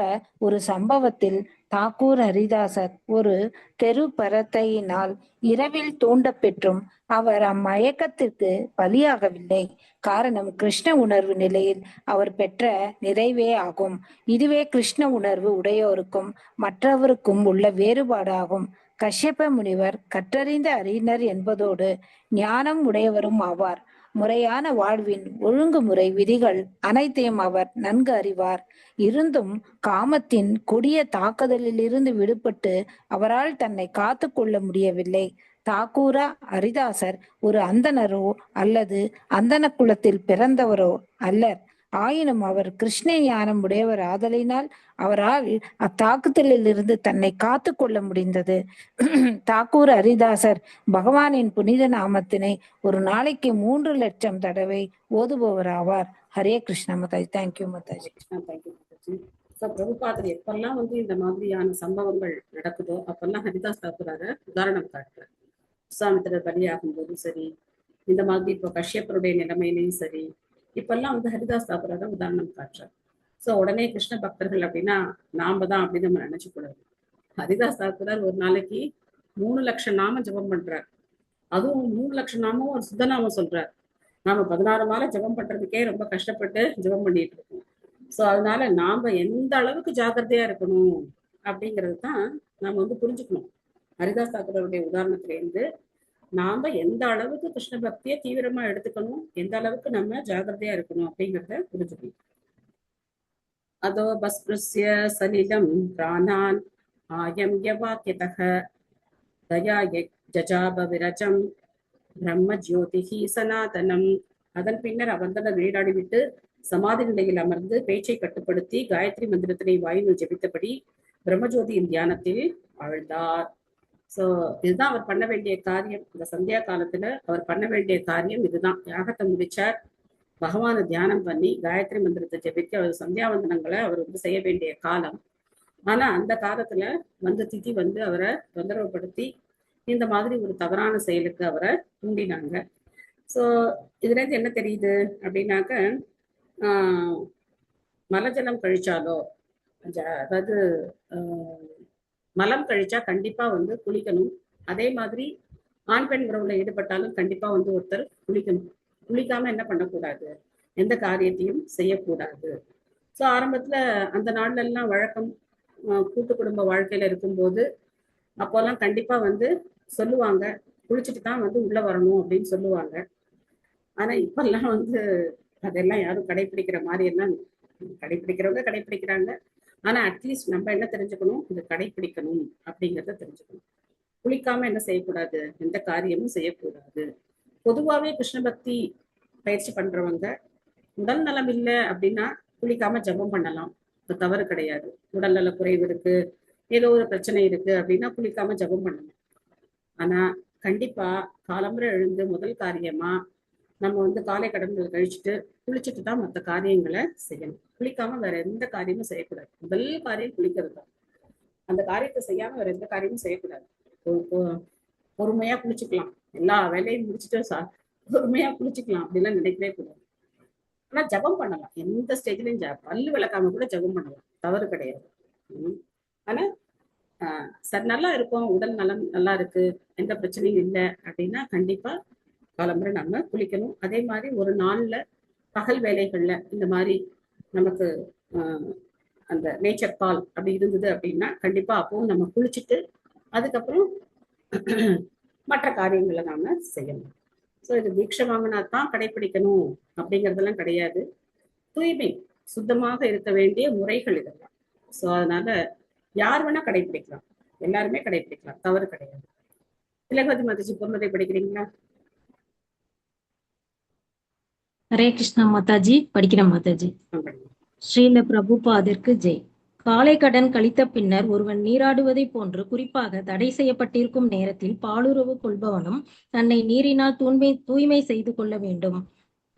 ஒரு சம்பவத்தில் தாக்கூர் ஹரிதாசர் ஒரு தெரு பரத்தையினால் இரவில் தூண்ட பெற்றும் அவர் அம்மயக்கத்திற்கு பலியாகவில்லை. காரணம் கிருஷ்ண உணர்வு நிலையில் அவர் பெற்ற நிறைவே ஆகும். இதுவே கிருஷ்ண உணர்வு உடையோருக்கும் மற்றவருக்கும் உள்ள வேறுபாடு ஆகும். கஷ்யப முனிவர் கற்றறிந்த அறிஞர் என்பதோடு ஞானம் உடையவரும் ஆவார். முறையான வாழ்வின் ஒழுங்குமுறை விதிகள் அனைத்தையும் அவர் நன்கு அறிவார். இருந்தும் காமத்தின் கொடிய தாக்குதலிலிருந்து விடுபட்டு அவரால் தன்னை காத்து கொள்ள முடியவில்லை. தாக்கூரா ஹரிதாசர் ஒரு அந்தணரோ அல்லது அந்தன குலத்தில் பிறந்தவரோ அல்லர். ஆயினும் அவர் கிருஷ்ண ஞானம் உடையவர் ஆதலினால் அவரால் அத்தாக்குதலில் இருந்து தன்னை காத்து கொள்ள முடிந்தது. தாக்கூர் ஹரிதாசர் பகவானின் புனித நாமத்தினை ஒரு நாளைக்கு 3 லட்சம் தடவை ஓதுபவர் ஆவார். ஹரே கிருஷ்ண மாதாஜி. தேங்க்யூ மாதாஜி. பிரபுபாதர் எப்பெல்லாம் இந்த மாதிரியான சம்பவங்கள் நடக்குதோ அப்பெல்லாம் ஹரிதாஸ் தாக்கூராக உதாரணம் காட்டுறார். விஸ்வாமித்திரர் பலியாகும் போதும் சரி, இந்த மாதிரி இப்போ கஷ்யப்பருடைய நிலைமையிலையும் சரி, இப்பெல்லாம் ஹரிதாஸ் தாக்கூராக உதாரணம் காட்டுறார். ஸோ உடனே கிருஷ்ண பக்தர்கள் அப்படின்னா நாம தான் அப்படின்னு நம்ம நினைச்சுக்கூடாது. ஹரிதாஸ் தாக்கூரார் ஒரு நாளைக்கு 3 லட்சம் நாமம் ஜபம் பண்றார். அதுவும் 3 லட்சம் நாமும் ஒரு சுத்தநாமம் சொல்றார். நாம 16 மாலை ஜபம் பண்றதுக்கே ரொம்ப கஷ்டப்பட்டு ஜபம் பண்ணிட்டு இருக்கோம். ஸோ அதனால நாம எந்த அளவுக்கு ஜாக்கிரதையா இருக்கணும் அப்படிங்கிறது தான் நாம புரிஞ்சுக்கணும். ஹரிதாஸ் தாக்கூருடைய உதாரணத்திலேருந்து நாம எந்த அளவுக்கு கிருஷ்ண பக்தியை தீவிரமா எடுத்துக்கணும், எந்த அளவுக்கு நம்ம ஜாக்கிரதையா இருக்கணும் அப்படிங்கிறத புரிஞ்சுக்கணும். அதோ பஸ்பிருஸ்ய சலிலம் பிராணான் ஆயம் யவாக்கியதஹ தயா ஜஜாப விரஜம் பிரம்ம ஜோதிஹி சனாதனம். அதன் பின்னர் அவர்தன நீராடி விட்டு சமாதி நிலையில் அமர்ந்து பேச்சை கட்டுப்படுத்தி காயத்ரி மந்திரத்தினை வாயினுள் ஜெபித்தபடி பிரம்மஜோதியின் தியானத்தில் ஆழ்ந்தார். ஸோ இதுதான் அவர் பண்ண வேண்டிய காரியம். இந்த சந்தியா காலத்துல அவர் பண்ண வேண்டிய காரியம் இதுதான். யாகத்தை முடிச்சார், பகவானை தியானம் பண்ணி காயத்ரி மந்திரத்தை ஜெபித்து அவர் சந்தியாவந்தனங்களை அவர் செய்ய வேண்டிய காலம். ஆனா அந்த காலத்துல திதி அவரை தொந்தரவுப்படுத்தி இந்த மாதிரி ஒரு தவறான செயலுக்கு அவரை தூண்டினாங்க. ஸோ இதுல இருந்து என்ன தெரியுது அப்படின்னாக்க, மலஜலம் கழிச்சாலோ, அதாவது மலம் கழிச்சா கண்டிப்பா குளிக்கணும். அதே மாதிரி ஆண் பெண் உறவுல ஈடுபட்டாலும் கண்டிப்பா ஒருத்தர் குளிக்கணும். குளிக்காம என்ன பண்ணக்கூடாது, எந்த காரியத்தையும் செய்யக்கூடாது. ஸோ ஆரம்பத்துல அந்த நாள்ல எல்லாம் வழக்கம், கூட்டு குடும்ப வாழ்க்கையில இருக்கும்போது அப்போல்லாம் கண்டிப்பா சொல்லுவாங்க, குளிச்சுட்டு தான் உள்ள வரணும் அப்படின்னு சொல்லுவாங்க. ஆனா இப்பெல்லாம் அதெல்லாம் யாரும் கடைபிடிக்கிற மாதிரி எல்லாம், கடைபிடிக்கிறவங்க கடைபிடிக்கிறாங்க. ஆனா அட்லீஸ்ட் நம்ம என்ன தெரிஞ்சுக்கணும், இது கடைபிடிக்கணும் அப்படிங்கிறத தெரிஞ்சுக்கணும். குளிக்காம என்ன செய்யக்கூடாது, எந்த காரியமும் செய்யக்கூடாது. பொதுவாகவே கிருஷ்ண பக்தி பயிற்சி பண்றவங்க உடல் நலம் இல்லை அப்படின்னா குளிக்காம ஜபம் பண்ணலாம், அது தவறு கிடையாது. உடல் நல குறைவு இருக்கு, ஏதோ ஒரு பிரச்சனை இருக்கு அப்படின்னா குளிக்காம ஜபம் பண்ணலாம். ஆனா கண்டிப்பா காலம்புரை எழுந்து முதல் காரியமா நம்ம காலை கடன்கள் கழிச்சுட்டு குளிச்சுட்டு தான் மற்ற காரியங்களை செய்யணும். குளிக்காம வேற எந்த காரியமும் செய்யக்கூடாது. முதல் காரியம் குளிக்கிறது தான். அந்த காரியத்தை செய்யாம வேற எந்த காரியமும் செய்யக்கூடாது. பொறுமையா குளிச்சுக்கலாம், எல்லா வேலையும் முடிச்சுட்டு பொறுமையா குளிச்சுக்கலாம் அப்படிலாம் நினைக்கவே கூடாது. ஆனா ஜபம் பண்ணலாம், எந்த ஸ்டேஜ்லயும் பல்லு விளக்காம கூட ஜபம் பண்ணலாம், தவறு கிடையாது. ஆனா சரி நல்லா இருக்கும், உடல் நலம் நல்லா இருக்கு, எந்த பிரச்சனையும் இல்லை அப்படின்னா கண்டிப்பா காலம்புரை நம்ம குளிக்கணும். அதே மாதிரி ஒரு நாள்ல பகல் வேலைகள்ல இந்த மாதிரி நமக்கு அந்த நேச்சர் கால் அப்படி இருந்தது அப்படின்னா கண்டிப்பா அப்பவும் நம்ம குளிச்சுட்டு அதுக்கப்புறம் மற்ற காரியங்களை நாம செய்யணும். ஸோ இது தீட்சை வாங்கினா தான் கடைபிடிக்கணும் அப்படிங்கிறதெல்லாம் கிடையாது. தூய்மை சுத்தமாக இருக்க வேண்டிய முறைகள் இதெல்லாம். ஸோ அதனால யார் வேணா கடைபிடிக்கலாம், எல்லாருமே கடைபிடிக்கலாம், தவறு கிடையாது. திலகவதி மாதாஜி பொருளை படிக்கிறீங்களா? ஹரே கிருஷ்ணா மாதாஜி. படிக்கிறேன் மாதாஜி. ஸ்ரீல பிரபுபாதிற்கு ஜெய். காலை கடன் கழித்த பின்னர் ஒருவன் நீராடுவதை போன்று, குறிப்பாக தடை செய்யப்பட்டிருக்கும் நேரத்தில் பாலுறவு கொள்பவனும் தன்னை நீரினால் தூய்மை செய்து கொள்ள வேண்டும்.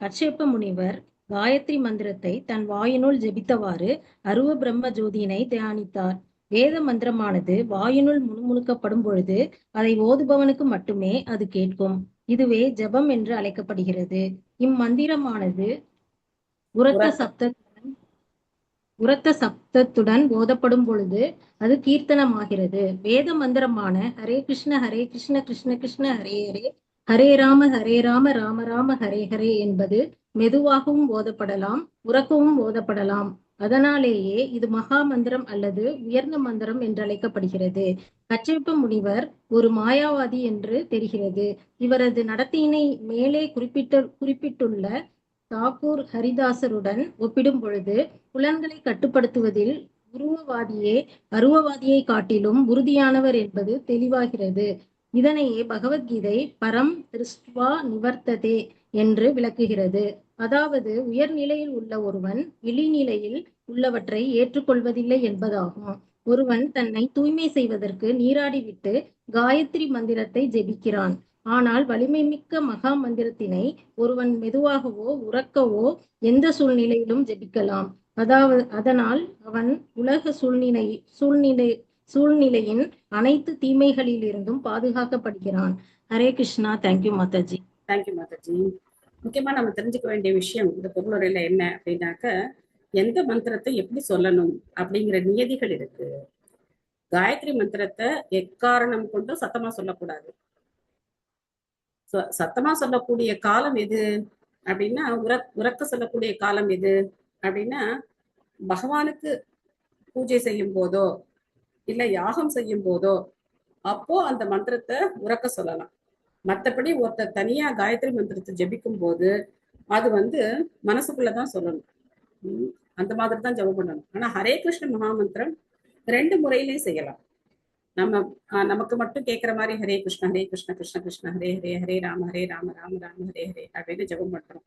கஷ்யப்ப முனிவர் காயத்ரி மந்திரத்தை தன் வாயினுள் ஜெபித்தவாறு அருவ பிரம்ம ஜோதியினை தியானித்தார். வேத மந்திரமானது வாயினுள் முணுமுணுக்கப்படும் பொழுது அதை ஓதுபவனுக்கு மட்டுமே அது கேட்கும். இதுவே ஜபம் என்று அழைக்கப்படுகிறது. இம்மந்திரமானது உரத்த சப்தத்துடன் ஓதப்படும் பொழுது அது கீர்த்தனமாகிறது. வேத மந்திரமான ஹரே கிருஷ்ண கிருஷ்ண கிருஷ்ண ஹரே ஹரே, ஹரே ராம ராம ராம ஹரே ஹரே என்பது மெதுவாகவும் ஓதப்படலாம், உறக்கவும் ஓதப்படலாம். அதனாலேயே இது மகா மந்திரம் அல்லது உயர்ந்த மந்திரம் என்று அழைக்கப்படுகிறது. கஷ்யப்ப முனிவர் ஒரு மாயாவாதி என்று தெரிகிறது. இவரது நடத்தையினை மேலே குறிப்பிட்டுள்ள தாக்கூர் ஹரிதாசருடன் ஒப்பிடும் பொழுது புலன்களை கட்டுப்படுத்துவதில் அருவவாதியை காட்டிலும் உறுதியானவர் என்பது தெளிவாகிறது. இதனையே பகவத்கீதை பரம் திருஷ்டுவா நிவர்த்ததே என்று விளக்குகிறது. அதாவது உயர்நிலையில் உள்ள ஒருவன் இழிநிலையில் உள்ளவற்றை ஏற்றுக்கொள்வதில்லை என்பதாகும். ஒருவன் தன்னை தூய்மை செய்வதற்கு நீராடிவிட்டு காயத்ரி மந்திரத்தை ஜெபிக்கிறான். ஆனால் வலிமை மிக்க மகா மந்திரத்தினை ஒருவன் மெதுவாகவோ உறக்கவோ எந்த சூழ்நிலையிலும் ஜெபிக்கலாம். அதனால் அவன் உலக சூழ்நிலையின் அனைத்து தீமைகளிலிருந்தும் பாதுகாக்கப்படுகிறான். ஹரே கிருஷ்ணா. தேங்க்யூ மாதாஜி. தேங்க்யூ மாதாஜி. முக்கியமா நம்ம தெரிஞ்சுக்க வேண்டிய விஷயம் இந்த பொருளுரையில என்ன அப்படின்னாக்க, எந்த மந்திரத்தை எப்படி சொல்லணும் அப்படிங்கிற நியதிகள் இருக்கு. காயத்ரி மந்திரத்தை எக்காரணம் கொண்டும் சத்தமா சொல்லக்கூடாது. சத்தமா சொல்லக்கூடிய காலம் எது அப்படின்னா, உறக்க சொல்லக்கூடிய காலம் எது அப்படின்னா, பகவானுக்கு பூஜை செய்யும் போதோ இல்ல யாகம் செய்யும் போதோ அப்போ அந்த மந்திரத்தை உறக்க சொல்லலாம். மற்றபடி ஒருத்தர் தனியா காயத்ரி மந்திரத்தை ஜெபிக்கும் போது அது மனசுக்குள்ளதான் சொல்லணும். அந்த மாதிரி தான் ஜெபம் பண்ணணும். ஆனா ஹரே கிருஷ்ண மகாமந்திரம் 2 முறையிலையும் செய்யலாம். நமக்கு மட்டும் கேட்கிற மாதிரி ஹரே கிருஷ்ண கிருஷ்ண கிருஷ்ண ஹரே ஹரே, ஹரே ராம ராம ராம ஹரே ஹரே அப்படின்னு ஜெபம் பண்றோம்.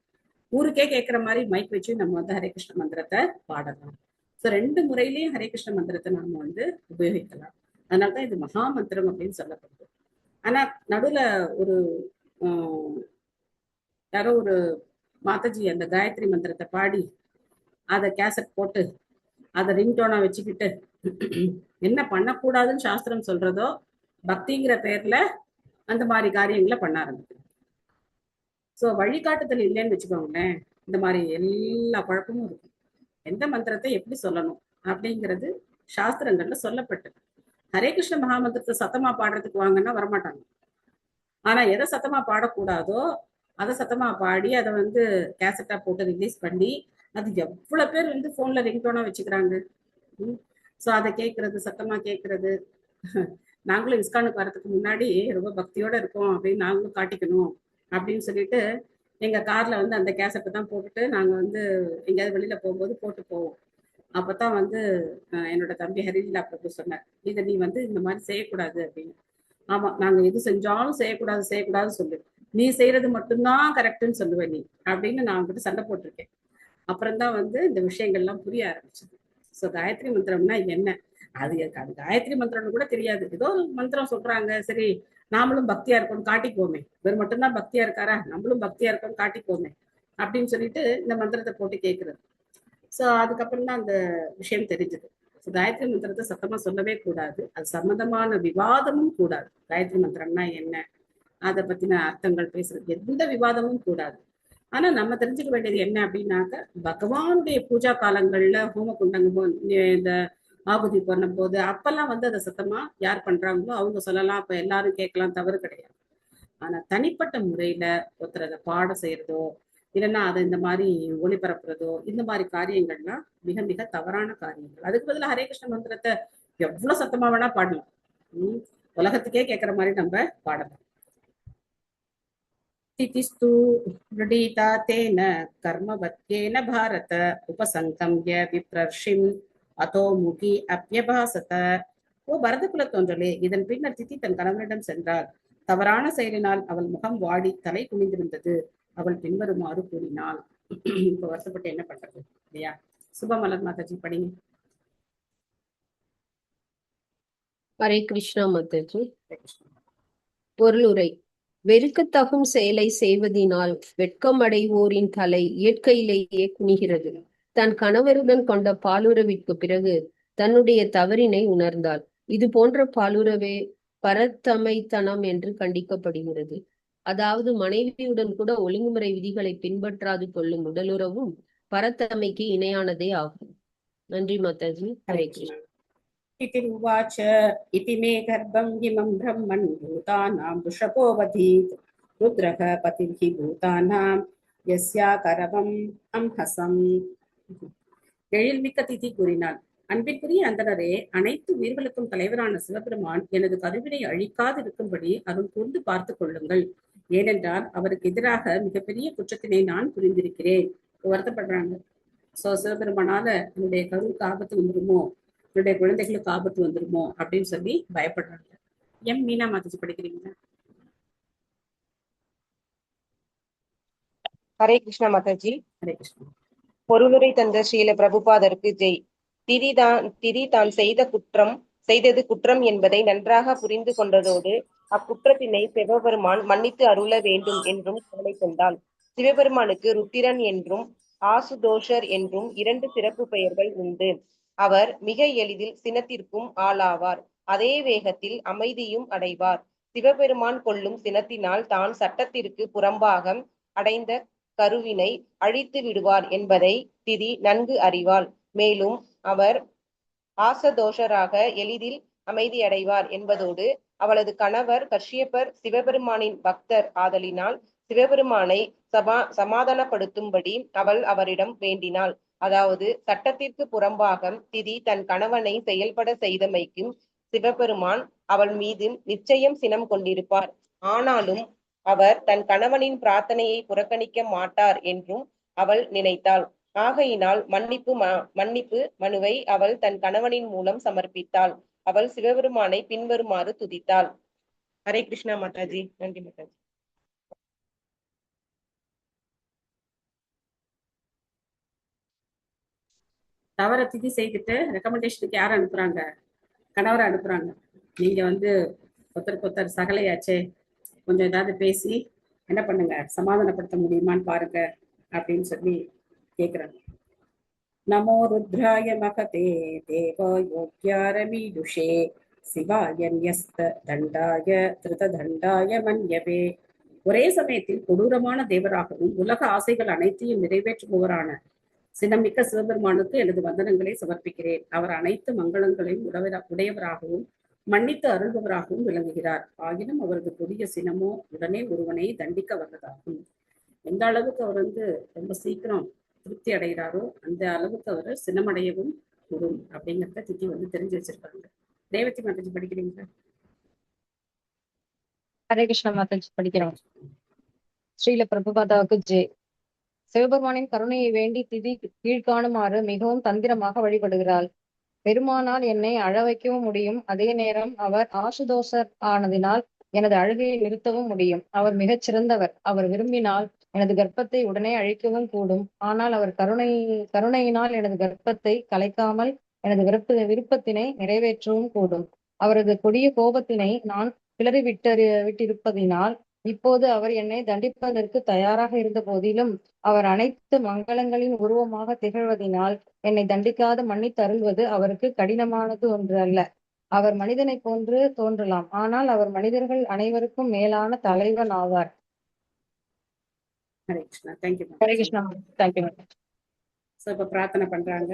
ஊருக்கே கேட்கிற மாதிரி மைக் வச்சு நம்ம ஹரே கிருஷ்ண மந்திரத்தை பாடலாம். ஸோ 2 முறையிலையும் ஹரே கிருஷ்ண மந்திரத்தை நாம உபயோகிக்கலாம். அதனால்தான் இது மகா மந்திரம் அப்படின்னு சொல்லப்படுது. ஆனா நடுவுல ஒரு யாரோ ஒரு மாதாஜி அந்த காயத்ரி மந்திரத்தை பாடி அதை கேசட் போட்டு அதை ரிங்டோனா வச்சுக்கிட்டு என்ன பண்ணக்கூடாதுன்னு சாஸ்திரம் சொல்றதோ பக்திங்கிற பேர்ல அந்த மாதிரி காரியங்களை பண்ண ஆரம்பிக்கும். ஸோ வழிகாட்டுதல் இல்லைன்னு வச்சுக்கோங்களேன், இந்த மாதிரி எல்லா குழப்பமும் இருக்கும். எந்த மந்திரத்தை எப்படி சொல்லணும் அப்படிங்கிறது சாஸ்திரங்கள்ல சொல்லப்பட்டது. ஹரே கிருஷ்ண மகாமந்திரத்தை சத்தமா பாடுறதுக்கு வாங்கன்னா வரமாட்டாங்க. ஆனா எதை சத்தமா பாடக்கூடாதோ அதை சத்தமா பாடி அதை கேசட்டா போட்டு ரிலீஸ் பண்ணி அது எவ்வளவு பேர் போன்ல ரிங்டோனா வச்சுக்கிறாங்க. ஸோ அதை கேட்கறது, சத்தமா கேட்கறது. நாங்களும் இஸ்கானுக்கு வரதுக்கு முன்னாடி ரொம்ப பக்தியோட இருக்கோம் அப்படின்னு நாங்களும் காட்டிக்கணும் அப்படின்னு சொல்லிட்டு எங்க கார்ல அந்த கேசட்டை தான் போட்டுட்டு நாங்க எங்கேயாவது வெளியில போகும்போது போட்டு போவோம். அப்பதான் என்னோட தம்பி ஹரிலா பிரபு சொன்னார், இதை நீ இந்த மாதிரி செய்யக்கூடாது அப்படின்னு. ஆமா, நாங்க எது செஞ்சாலும் செய்யக்கூடாது சொல்லு, நீ செய்யறது மட்டும்தான் கரெக்டுன்னு சொல்லுவேன் நீ அப்படின்னு நான் சண்டை போட்டிருக்கேன். அப்புறம்தான் இந்த விஷயங்கள்லாம் புரிய ஆரம்பிச்சது. ஸோ காயத்ரி மந்திரம்னா என்ன, அது காயத்ரி மந்திரம்னு கூட தெரியாது. ஏதோ ஒரு மந்திரம் சொல்றாங்க, சரி நாமளும் பக்தியா இருக்கோம்னு காட்டிக்கோமே, இவர் மட்டும்தான் பக்தியா இருக்காரா, நம்மளும் பக்தியா இருக்கோம்னு காட்டிக்கோமே அப்படின்னு சொல்லிட்டு இந்த மந்திரத்தை போட்டு கேட்கறது. ஸோ அதுக்கப்புறம் தான் அந்த விஷயம் தெரிஞ்சது. ஸோ காயத்ரி மந்திரத்தை சத்தமா சொல்லவே கூடாது, அது சம்பந்தமான விவாதமும் கூடாது. காயத்ரி மந்திரம்னா என்ன, அதை பத்தின அர்த்தங்கள் பேசுறது எந்த விவாதமும் கூடாது. ஆனா நம்ம தெரிஞ்சுக்க வேண்டியது என்ன அப்படின்னாக்க, பகவானுடைய பூஜா காலங்கள்ல ஹோம குண்டங்கும் இந்த ஆகுதி பண்ணும் போது அப்பெல்லாம் அதை சத்தமா யார் பண்றாங்களோ அவங்க சொல்லலாம், அப்ப எல்லாரும் கேட்கலாம், தவறு கிடையாது. ஆனா தனிப்பட்ட முறையில ஒருத்தர் அதை பாட செய்யறதோ இல்லைன்னா அதை இந்த மாதிரி ஒளிபரப்புறதோ இந்த மாதிரி காரியங்கள்லாம் மிக மிக தவறான காரியங்கள். அதுக்கு பதிலாக ஹரே கிருஷ்ண மந்திரத்தை எவ்வளவு சத்தமா வேணா பாடலாம். உலகத்துக்கே கேட்கிற மாதிரி நம்ம பாடலாம். திதிஸ்து ருடீதா தேன கர்மவத்யேன பாரத உபசங்கம்ய விப்ரர்ஷிம் அதோமுகி அப்யபாசத. ஓ பரத குல தோன்றலே, இதன் பின்னர் திதி தன் கணவனிடம் சென்றாள். தவறான செயலினால் அவள் முகம் வாடி தலை குனிந்திருந்தது. அவள் பின்வருமாறு கூறினாள். இப்ப வருத்தப்பட்டு என்ன பண்றது இல்லையா? சுபமலர் மாதாஜி படிங்க. ஹரே கிருஷ்ணா மாதாஜி. பொருளுரை. வெறுக்கத்தகும் செயலை செய்வதினால் வெட்கமடைவோரின் தலை இயற்கையிலேயே குனிகிறது. தன் கணவருடன் கொண்ட பாலுறவிற்கு பிறகு தன்னுடைய தவறினை உணர்ந்தாள். இது போன்ற பாலுறவே பரத்தமைத்தனம் என்று கண்டிக்கப்படுகிறது. அதாவது மனைவியுடன் கூட ஒழுங்குமுறை விதிகளை பின்பற்றாது கொள்ளும் உடலுறவும் பரத்தமைக்கு இணையானதே ஆகும். நன்றி மாதாஜி. ஹரே கிருஷ்ணா. इति उवाच इति मे गर्भं इमं ब्रह्मन् भूतानां वृषभोऽवधीत् रुद्रः पतिर्हि भूतानां यस्याकरवम् अंहसम्. எழில்மிக்க திதி கூறினாள். அன்பிற்குரிய அந்தனரே, அனைத்து உயிர்களுக்கும் தலைவரான சிவபெருமான் எனது கருவினை அழிக்காது இருக்கும்படி அருள் கூர்ந்து பார்த்து கொள்ளுங்கள். ஏனென்றால் அவருக்கு எதிராக மிகப்பெரிய குற்றத்தினை நான் புரிந்திருக்கிறேன். வருத்தப்படுறாங்க. சிவபெருமானால என்னுடைய கருவுக்கு ஆபத்து வந்துருமோ, என்னுடைய குழந்தைகளுக்கு ஆபத்து வந்துருமோ அப்படின்னு சொல்லி பயப்படுறாங்க. எம் மீனா மாதாஜி படிக்கிறீங்களா? ஹரே கிருஷ்ணா மாதாஜி. ஹரே கிருஷ்ணா. பொருளுரை தந்த ஸ்ரீல பிரபுபாதருக்கு ஜெய். திதி தான் செய்தது குற்றம் என்பதை நன்றாக புரிந்து கொண்டதோடு அக்குற்றத்தினை சிவபெருமான் மன்னித்து அருள வேண்டும் என்றும் கவலை கொண்டாள். சிவபெருமானுக்கு ருத்திரன் என்றும் ஆசுதோஷர் என்றும் 2 சிறப்பு பெயர்கள் உண்டு. அவர் மிக எளிதில் சினத்திற்கும் ஆளாவார். அதே வேகத்தில் அமைதியும் அடைவார். சிவபெருமான் கொள்ளும் சினத்தினால் தான் சட்டத்திற்கு புறம்பாக அடைந்த கருவினை அழித்து விடுவார் என்பதை திதி நன்கு அறிவாள். மேலும் அவர் ஆசதோஷராக எளிதில் அமைதி அடைவார் என்பதோடு அவளது கணவர் கஷ்யப்பர் சிவபெருமானின் பக்தர் ஆதலினால் சிவபெருமானை சமாதானப்படுத்தும்படி அவள் அவரிடம் வேண்டினாள். அதாவது சட்டத்திற்கு புறம்பாக திதி தன் கணவனை செயல்பட செய்தமைக்கும் சிவபெருமான் அவள் மீது நிச்சயம் சினம் கொண்டிருப்பார். ஆனாலும் அவர் தன் கணவனின் பிரார்த்தனையை புறக்கணிக்க மாட்டார் என்றும் அவள் நினைத்தாள். ஆகையினால் மன்னிப்பு மனுவை அவள் தன் கணவனின் மூலம் சமர்ப்பித்தாள். அவள் சிவபெருமானை பின்வருமாறு துதித்தாள். ஹரே கிருஷ்ணா மாதாஜி. நன்றி மாதாஜி. தவற திதி செய்துட்டு ரெக்கமெண்டேஷனுக்கு யாரை அனுப்புறாங்க? கணவரை அனுப்புறாங்க. நீங்க ஒருத்தருக்கு சகலையாச்சே, கொஞ்சம் ஏதாவது பேசி என்ன பண்ணுங்க, சமாதானப்படுத்த முடியுமான்னு பாருங்க அப்படின்னு சொல்லி கேக்குறாங்க. நமோ ருத்ராய மகதே தேவ யோக்யாரமீதுஷே சிவாய ன்யஸ்த தண்டாய திருத தண்டாய மன்யவே. ஒரே சமயத்தில் கொடூரமான தேவராகவும் உலக ஆசைகள் அனைத்தையும் நிறைவேற்றுபவரான சினமிக்க சிவபெருமானுக்கு எனது வந்தனங்களை சமர்ப்பிக்கிறேன். அவர் அனைத்து மங்களங்களையும் உடையவராகவும் மன்னித்து அருள்பவராகவும் விளங்குகிறார். ஆகினும் அவரது கொடிய சினமோ உடனே ஒருவனை தண்டிக்க வல்லதாகும். எந்த அளவுக்கு அவர் ரொம்ப சீக்கிரம் திருப்தி அடைகிறாரோ அந்த அளவுக்கு அவர் சினமடையவும் கூடும் அப்படிங்கிறத திதி தெரிஞ்சு வச்சிருக்காங்க. ரேவதி மாதாஜி படிக்கிறீங்களா? ஹரே கிருஷ்ண மாதாஜி படிக்கிறோம். ஸ்ரீல பிரபுபாதாவுக்கு ஜெய். சிவபெருமானின் கருணையை வேண்டி திதி கீழ்காணுமாறு மிகவும் தந்திரமாக வழிபடுகிறாள். பெருமானால் என்னை அழ வைக்கவும் முடியும், அதே நேரம் அவர் ஆசுதோஷர் ஆனதினால் எனது அழுகையை நிறுத்தவும் முடியும். அவர் மிகச் சிறந்தவர். அவர் விரும்பினால் எனது கர்ப்பத்தை உடனே அழிக்கவும் கூடும். ஆனால் அவர் கருணையினால் எனது கர்ப்பத்தை கலைக்காமல் எனது விருப்பத்தினை நிறைவேற்றவும் கூடும். அவரது கொடிய கோபத்தினை நான் கிளறி விட்டிருப்பதினால் இப்போது அவர் என்னை தண்டிப்பதற்கு தயாராக இருந்த போதிலும் அவர் அனைத்து மங்களங்களின் உருவமாக திகழ்வதினால் என்னை தண்டிக்காது மன்னித்து அருள்வது அவருக்கு கடினமானது ஒன்று அல்ல. அவர் மனிதனை போன்று தோன்றலாம், ஆனால் அவர் மனிதர்கள் அனைவருக்கும் மேலான தலைவன் ஆவார். ஹரே கிருஷ்ணா. தேங்க்யூ. ஹரே கிருஷ்ணா. தேங்க்யூ. இப்ப பிரார்த்தனை பண்றாங்க,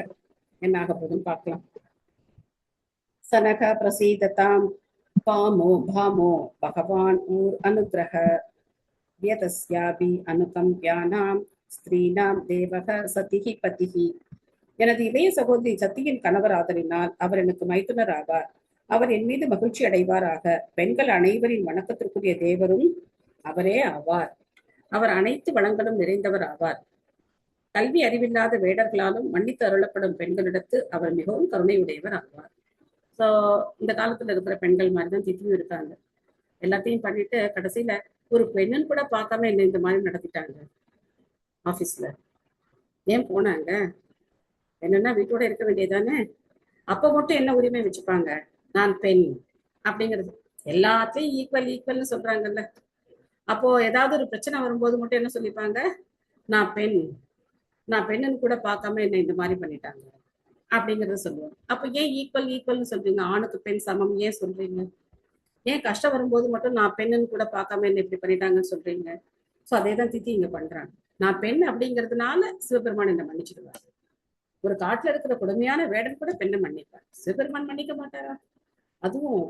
என்ன ஆக போகுதுன்னு பார்க்கலாம். சனக பிரசீததாம் பாமோ பாமோ பகவான் ஊர் அனுகிரக வியதஸ்யாபி அனுகம்ப்யானாம் ஸ்திரீனாம் தேவக சதிஹி பதிஹி. எனது இளைய சகோதரி சத்தியின் கணவர் ஆதலினால் அவர் எனக்கு மைத்துனர் ஆவார். அவர் என் மீது மகிழ்ச்சி அடைவாராக. பெண்கள் அனைவரின் வணக்கத்திற்குரிய தேவரும் அவரே ஆவார். அவர் அனைத்து வளங்களும் நிறைந்தவர் ஆவார். கல்வி அறிவில்லாத வேடர்களாலும் மன்னித்து அருளப்படும் பெண்களிடத்து அவர் மிகவும் கருணையுடையவர் ஆவார். ஸோ இந்த காலத்துல இருக்கிற பெண்கள் மாதிரிதான் திட்டியும் இருக்காங்க. எல்லாத்தையும் பண்ணிட்டு கடைசியில ஒரு பெண்ணுன்னு கூட பார்க்காம என்ன இந்த மாதிரி நடத்திட்டாங்க ஆபீஸ்ல. ஏன் போனாங்க? என்னன்னா வீட்டோட இருக்க வேண்டியதானே. அப்ப மட்டும் என்ன உரிமை வச்சுப்பாங்க? நான் பெண் அப்படிங்கிறது. எல்லாத்தையும் ஈக்குவல் ஈக்குவல்னு சொல்றாங்கல்ல. அப்போ ஏதாவது ஒரு பிரச்சனை வரும்போது மட்டும் என்ன சொல்லிப்பாங்க? நான் பெண், நான் பெண்ணுன்னு கூட பார்க்காம என்ன இந்த மாதிரி பண்ணிட்டாங்க அப்படிங்கறத சொல்லுவாங்க. அப்ப ஏன் ஈக்குவல் ஈக்குவல்னு சொல்றீங்க? ஆணுக்கு பெண் சமம் ஏன் சொல்றீங்க? ஏன் கஷ்டம் வரும்போது மட்டும் நான் பெண்ணுன்னு கூட பார்க்காம என்ன இப்படி பண்ணிட்டாங்கன்னு சொல்றீங்க? ஸோ அதே தான் தித்தி இங்க பண்றாங்க. நான் பெண் அப்படிங்கிறதுனால சிவபெருமான் என்ன மன்னிச்சிடுவாரு. ஒரு காட்டுல இருக்கிற கொடுமையான வேடன் கூட பெண்ணை மன்னிப்பார். சிவபெருமான் மன்னிக்க மாட்டாரா? அதுவும்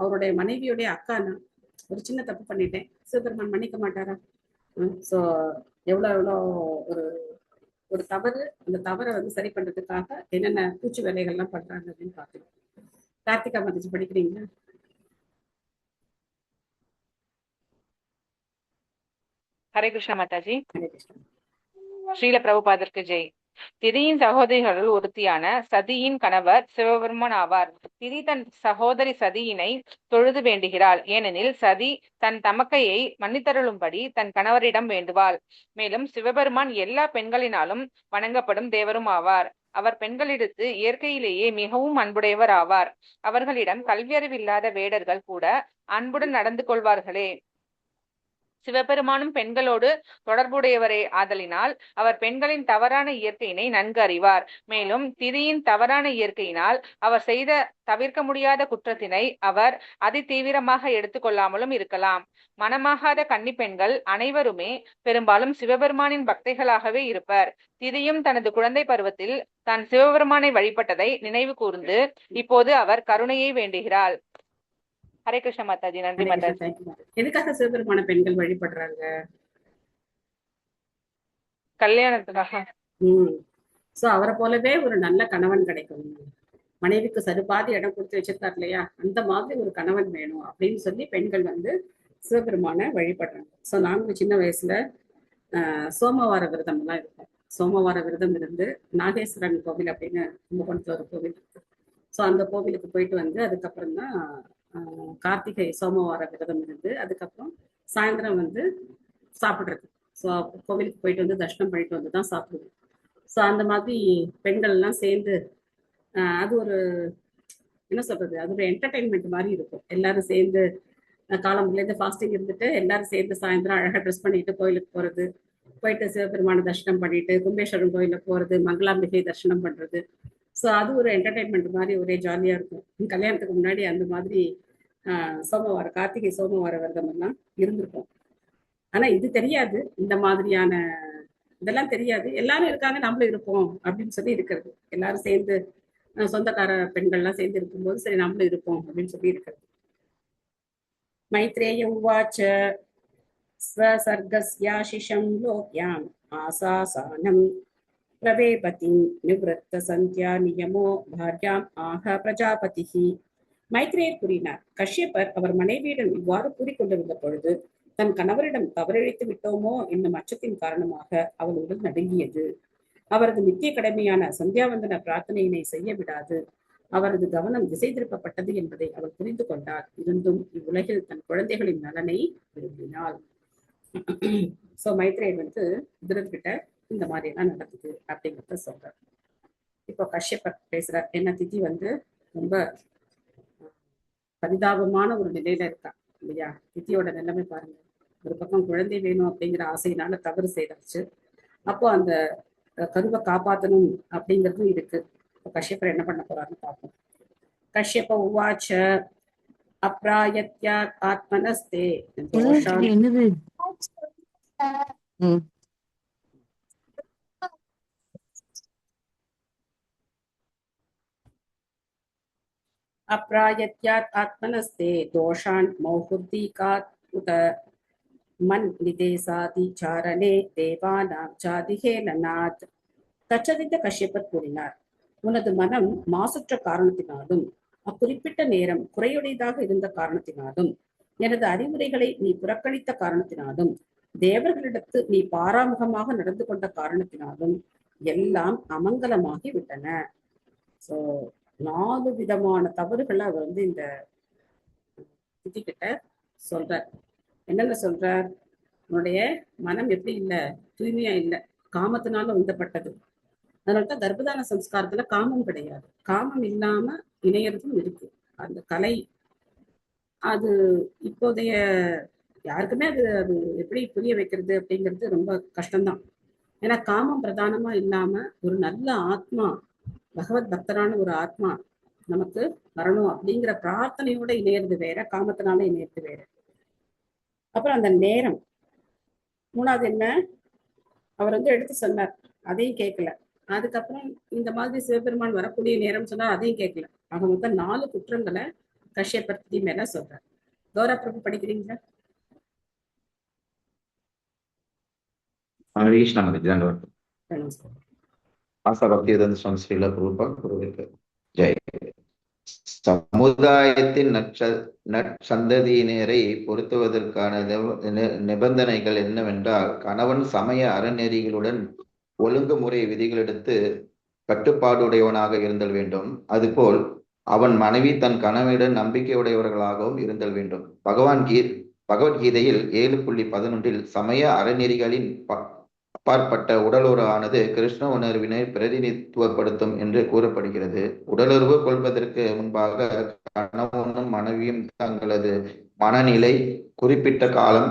அவருடைய மனைவியுடைய அக்கானா ஒரு சின்ன தப்பு பண்ணிட்டேன், சிவபெருமான் மன்னிக்க மாட்டாரா? ஸோ எவ்வளோ ஒரு ஒரு தவறு, அந்த தவறை சரி பண்றதுக்காக என்னென்ன பூச்சி வேலைகள்லாம் பண்றாங்க அப்படின்னு பார்த்துக்கோங்க. கார்த்திகா மதிச்சு படிக்கிறீங்களா? ஹரே கிருஷ்ணா மாதாஜி. ஹரே கிருஷ்ணா. ஸ்ரீல பிரபுபாதருக்கு ஜெய். திதியின் சகோதரிகளுள் ஒருத்தியான சதியின் கணவர் சிவபெருமான் ஆவார். திதி தன் சகோதரி சதியினை தொழுது வேண்டுகிறாள். ஏனெனில் சதி தன் தமக்கையை மன்னித்தருளும்படி தன் கணவரிடம் வேண்டுவாள். மேலும் சிவபெருமான் எல்லா பெண்களினாலும் வணங்கப்படும் தேவரும் ஆவார். அவர் பெண்களிடத்து இயற்கையிலேயே மிகவும் அன்புடையவர் ஆவார். அவர்களிடம் கல்வியறிவில்லாத வேடர்கள் கூட அன்புடன் நடந்து கொள்வார்களே. சிவபெருமானும் பெண்களோடு தொடர்புடையவரே ஆதலினால் அவர் பெண்களின் தவறான இயற்கையினை நன்கு அறிவார். மேலும் திதியின் தவறான இயற்கையினால் அவர் செய்த தவிர்க்க முடியாத குற்றத்தினை அவர் அதி தீவிரமாக எடுத்துக்கொள்ளாமலும் இருக்கலாம். மனமாகாத கன்னி பெண்கள் அனைவருமே பெரும்பாலும் சிவபெருமானின் பக்தைகளாகவே இருப்பர். திதியும் தனது குழந்தை பருவத்தில் தான் சிவபெருமானை வழிபட்டதை நினைவு கூர்ந்து இப்போது அவர் கருணையை வேண்டுகிறாள். ஹரே கிருஷ்ண மாதாஜி. நன்றி மாதாஜி. எதுக்காக சிவபெருமான பெண்கள் வழிபடுறாங்க? கல்யாணத்துக்காக. சோ அவரை போலவே ஒரு நல்ல கணவன் கிடைக்கும், மனைவிக்கு சரிபாதி இடம் கொடுத்து வச்சிருக்காரு இல்லையா, அந்த மாதிரி ஒரு கணவன் வேணும் அப்படின்னு சொல்லி பெண்கள் சிவபெருமான வழிபடுறாங்க. சோ நாங்க சின்ன வயசுல சோமவார விரதம் எல்லாம் இருக்கும். சோமவார விரதம் இருந்து நாகேஸ்வரன் கோவில் அப்படின்னு கும்பகோணத்துல ஒரு கோவில் இருக்கு. ஸோ அந்த கோவிலுக்கு போயிட்டு அதுக்கப்புறம் தான் கார்த்திகை சோமவார விரதம் இருந்து அதுக்கப்புறம் சாயந்தரம் சாப்பிடுறது. ஸோ கோவிலுக்கு போயிட்டு தர்ஷனம் பண்ணிட்டு தான் சாப்பிடுவோம். ஸோ அந்த மாதிரி பெண்கள் எல்லாம் சேர்ந்து அது ஒரு என்ன சொல்றது, அது ஒரு என்டர்டைன்மெண்ட் மாதிரி இருக்கும். எல்லாரும் சேர்ந்து காலம்புலேருந்து ஃபாஸ்டிங் இருந்துட்டு எல்லாரும் சேர்ந்து சாயந்தரம் அழகா ட்ரெஸ் பண்ணிட்டு கோயிலுக்கு போறது, போயிட்டு சிவபெருமான தர்ஷனம் பண்ணிட்டு கும்பேஸ்வரன் கோயிலுக்கு போறது, மங்களாம்பிகை தர்ஷனம் பண்றது. ஸோ அது ஒரு என்டர்டைன்மெண்ட் மாதிரி ஒரே ஜாலியா இருக்கும். கல்யாணத்துக்கு முன்னாடி அந்த மாதிரி கார்த்திகை சோமவார விரதம் எல்லாம் இருந்திருக்கும். ஆனா இது தெரியாது, இந்த மாதிரியான இதெல்லாம் தெரியாது. எல்லாரும் இருக்காங்க நம்மளும் இருப்போம் அப்படின்னு சொல்லி இருக்கிறது. எல்லாரும் சேர்ந்து சொந்தக்கார பெண்கள்லாம் சேர்ந்து இருக்கும்போது சரி நம்மளும் இருப்போம் அப்படின்னு சொல்லி இருக்கிறது. மைத்ரேய உவாச்ச ஸ்வசர்கஸ்யாசிஷம் லோக்யாம் ஆசாசானம் பிரவேபதி நிவத்த சந்தியா நியமோ பார்யாம் ஆக பிரஜாபதிஹி. மைத்ரேயர் கூறினார், கஷ்யப்பர் அவர் மனைவியிடம் இவ்வாறு கூறிக்கொண்டிருந்த பொழுது தன் கணவரிடம் தவறிழைத்து விட்டோமோ என்னும் அச்சத்தின் காரணமாக அவள் உடல் நடுங்கியது. அவரது நித்திய கடமையான சந்தியாவந்தன பிரார்த்தனையினை செய்ய விடாது அவரது கவனம் திசை திருப்பப்பட்டது என்பதை அவள் புரிந்து கொண்டார். இருந்தும் இவ்வுலகில் தன் குழந்தைகளின் நலனை விரும்பினாள். சோ மைத்ரேயர் துருக்கிட்ட இந்த மாதிரி எல்லாம் நடக்குது அப்படிங்கிறத சொல்றார். இப்போ கஷ்யப்பர் பேசுறார். என்ன திதி ரொம்ப பரிதாபமான ஒரு நிலையில இருக்கா இல்லையா? திதியோட நிலைமை பாருங்க. ஒரு பக்கம் குழந்தை வேணும் அப்படிங்கிற ஆசையினால தவறு செய்தாச்சு. அப்போ அந்த கருவை காப்பாற்றணும் அப்படிங்கிறதும் இருக்கு. கஷ்யப்பர் என்ன பண்ண போறாருன்னு பார்ப்போம். கஷ்யப்ப உவாச்ச அப்ராயத்யா ஆத்மனஸ்தே அப்ராயத்யாத் ஆத்மனஸ்தே தோஷான் மௌஹுர்தீகாத் உத மன் நிதேசாதி சாரணே தேவானாம் சாதிஹேனநாத். கற்றறிந்த கஷ்யப்பர் கூறினார், உனது மனம் மாசுற்ற காரணத்தினாலும் அக்குறிப்பிட்ட நேரம் குறையுடையதாக இருந்த காரணத்தினாலும் எனது அறிவுரைகளை நீ புறக்கணித்த காரணத்தினாலும் தேவர்களிடத்து நீ பாராமுகமாக நடந்து கொண்ட காரணத்தினாலும் எல்லாம் அமங்கலமாகி விட்டன. சோ 4 விதமான தவறுகளை அவர் இந்த திதி கிட்ட சொல்றார். என்னென்ன சொல்றார்? உன்னுடைய மனம் எப்படி இல்லை, தூய்மையா இல்லை, காமத்தினால உந்தப்பட்டது. அதனால்தான் கர்ப்பதான சம்ஸ்காரத்துல காமம் கிடையாது. காமம் இல்லாம இணையறதும் இருக்கு. அந்த கலை அது இப்போதைய யாருக்குமே அது அது எப்படி புரிய வைக்கிறது அப்படிங்கிறது ரொம்ப கஷ்டம்தான். ஏன்னா காமம் பிரதானமா இல்லாம ஒரு நல்ல ஆத்மா, பகவத் பக்தரான ஒரு ஆத்மா நமக்கு வரணும் அப்படிங்கிற பிரார்த்தனையோட இணையறது வேற, காமத்தினால இணையறது வேற. அப்புறம் அந்த நேரம், 3வது என்ன அவர் எடுத்து சொன்னார், அதையும் கேட்கல. அதுக்கப்புறம் இந்த மாதிரி சிவபெருமான் வரக்கூடிய நேரம் சொன்னா அதையும் கேட்கல. ஆக மொத்தம் 4 குற்றங்களை கஷ்யப்பர் திதி மேல சொல்றார். கௌரா பிரபு படிக்கிறீங்களா? சமுதாயத்தின் நற்சந்ததியினரை பொருத்துவதற்கான நிபந்தனைகள் என்னவென்றால், கணவன் சமய அறநெறிகளுடன் ஒழுங்குமுறை விதிகளெடுத்து கட்டுப்பாடுடையவனாக இருந்தல் வேண்டும். அதுபோல் அவன் மனைவி தன் கணவனிடம் நம்பிக்கையுடையவர்களாகவும் இருந்தல் வேண்டும். பகவத்கீதையில் 7.11 சமய அறநெறிகளின் அப்பாற்பட்ட உடலுறவு ஆனது கிருஷ்ண உணர்வினை பிரதிநிதித்துவப்படுத்தும் என்று கூறப்படுகிறது. உடலுறவு கொள்வதற்கு முன்பாக கணவனும் மனைவியும் தங்களது மனநிலை, குறிப்பிட்ட காலம்,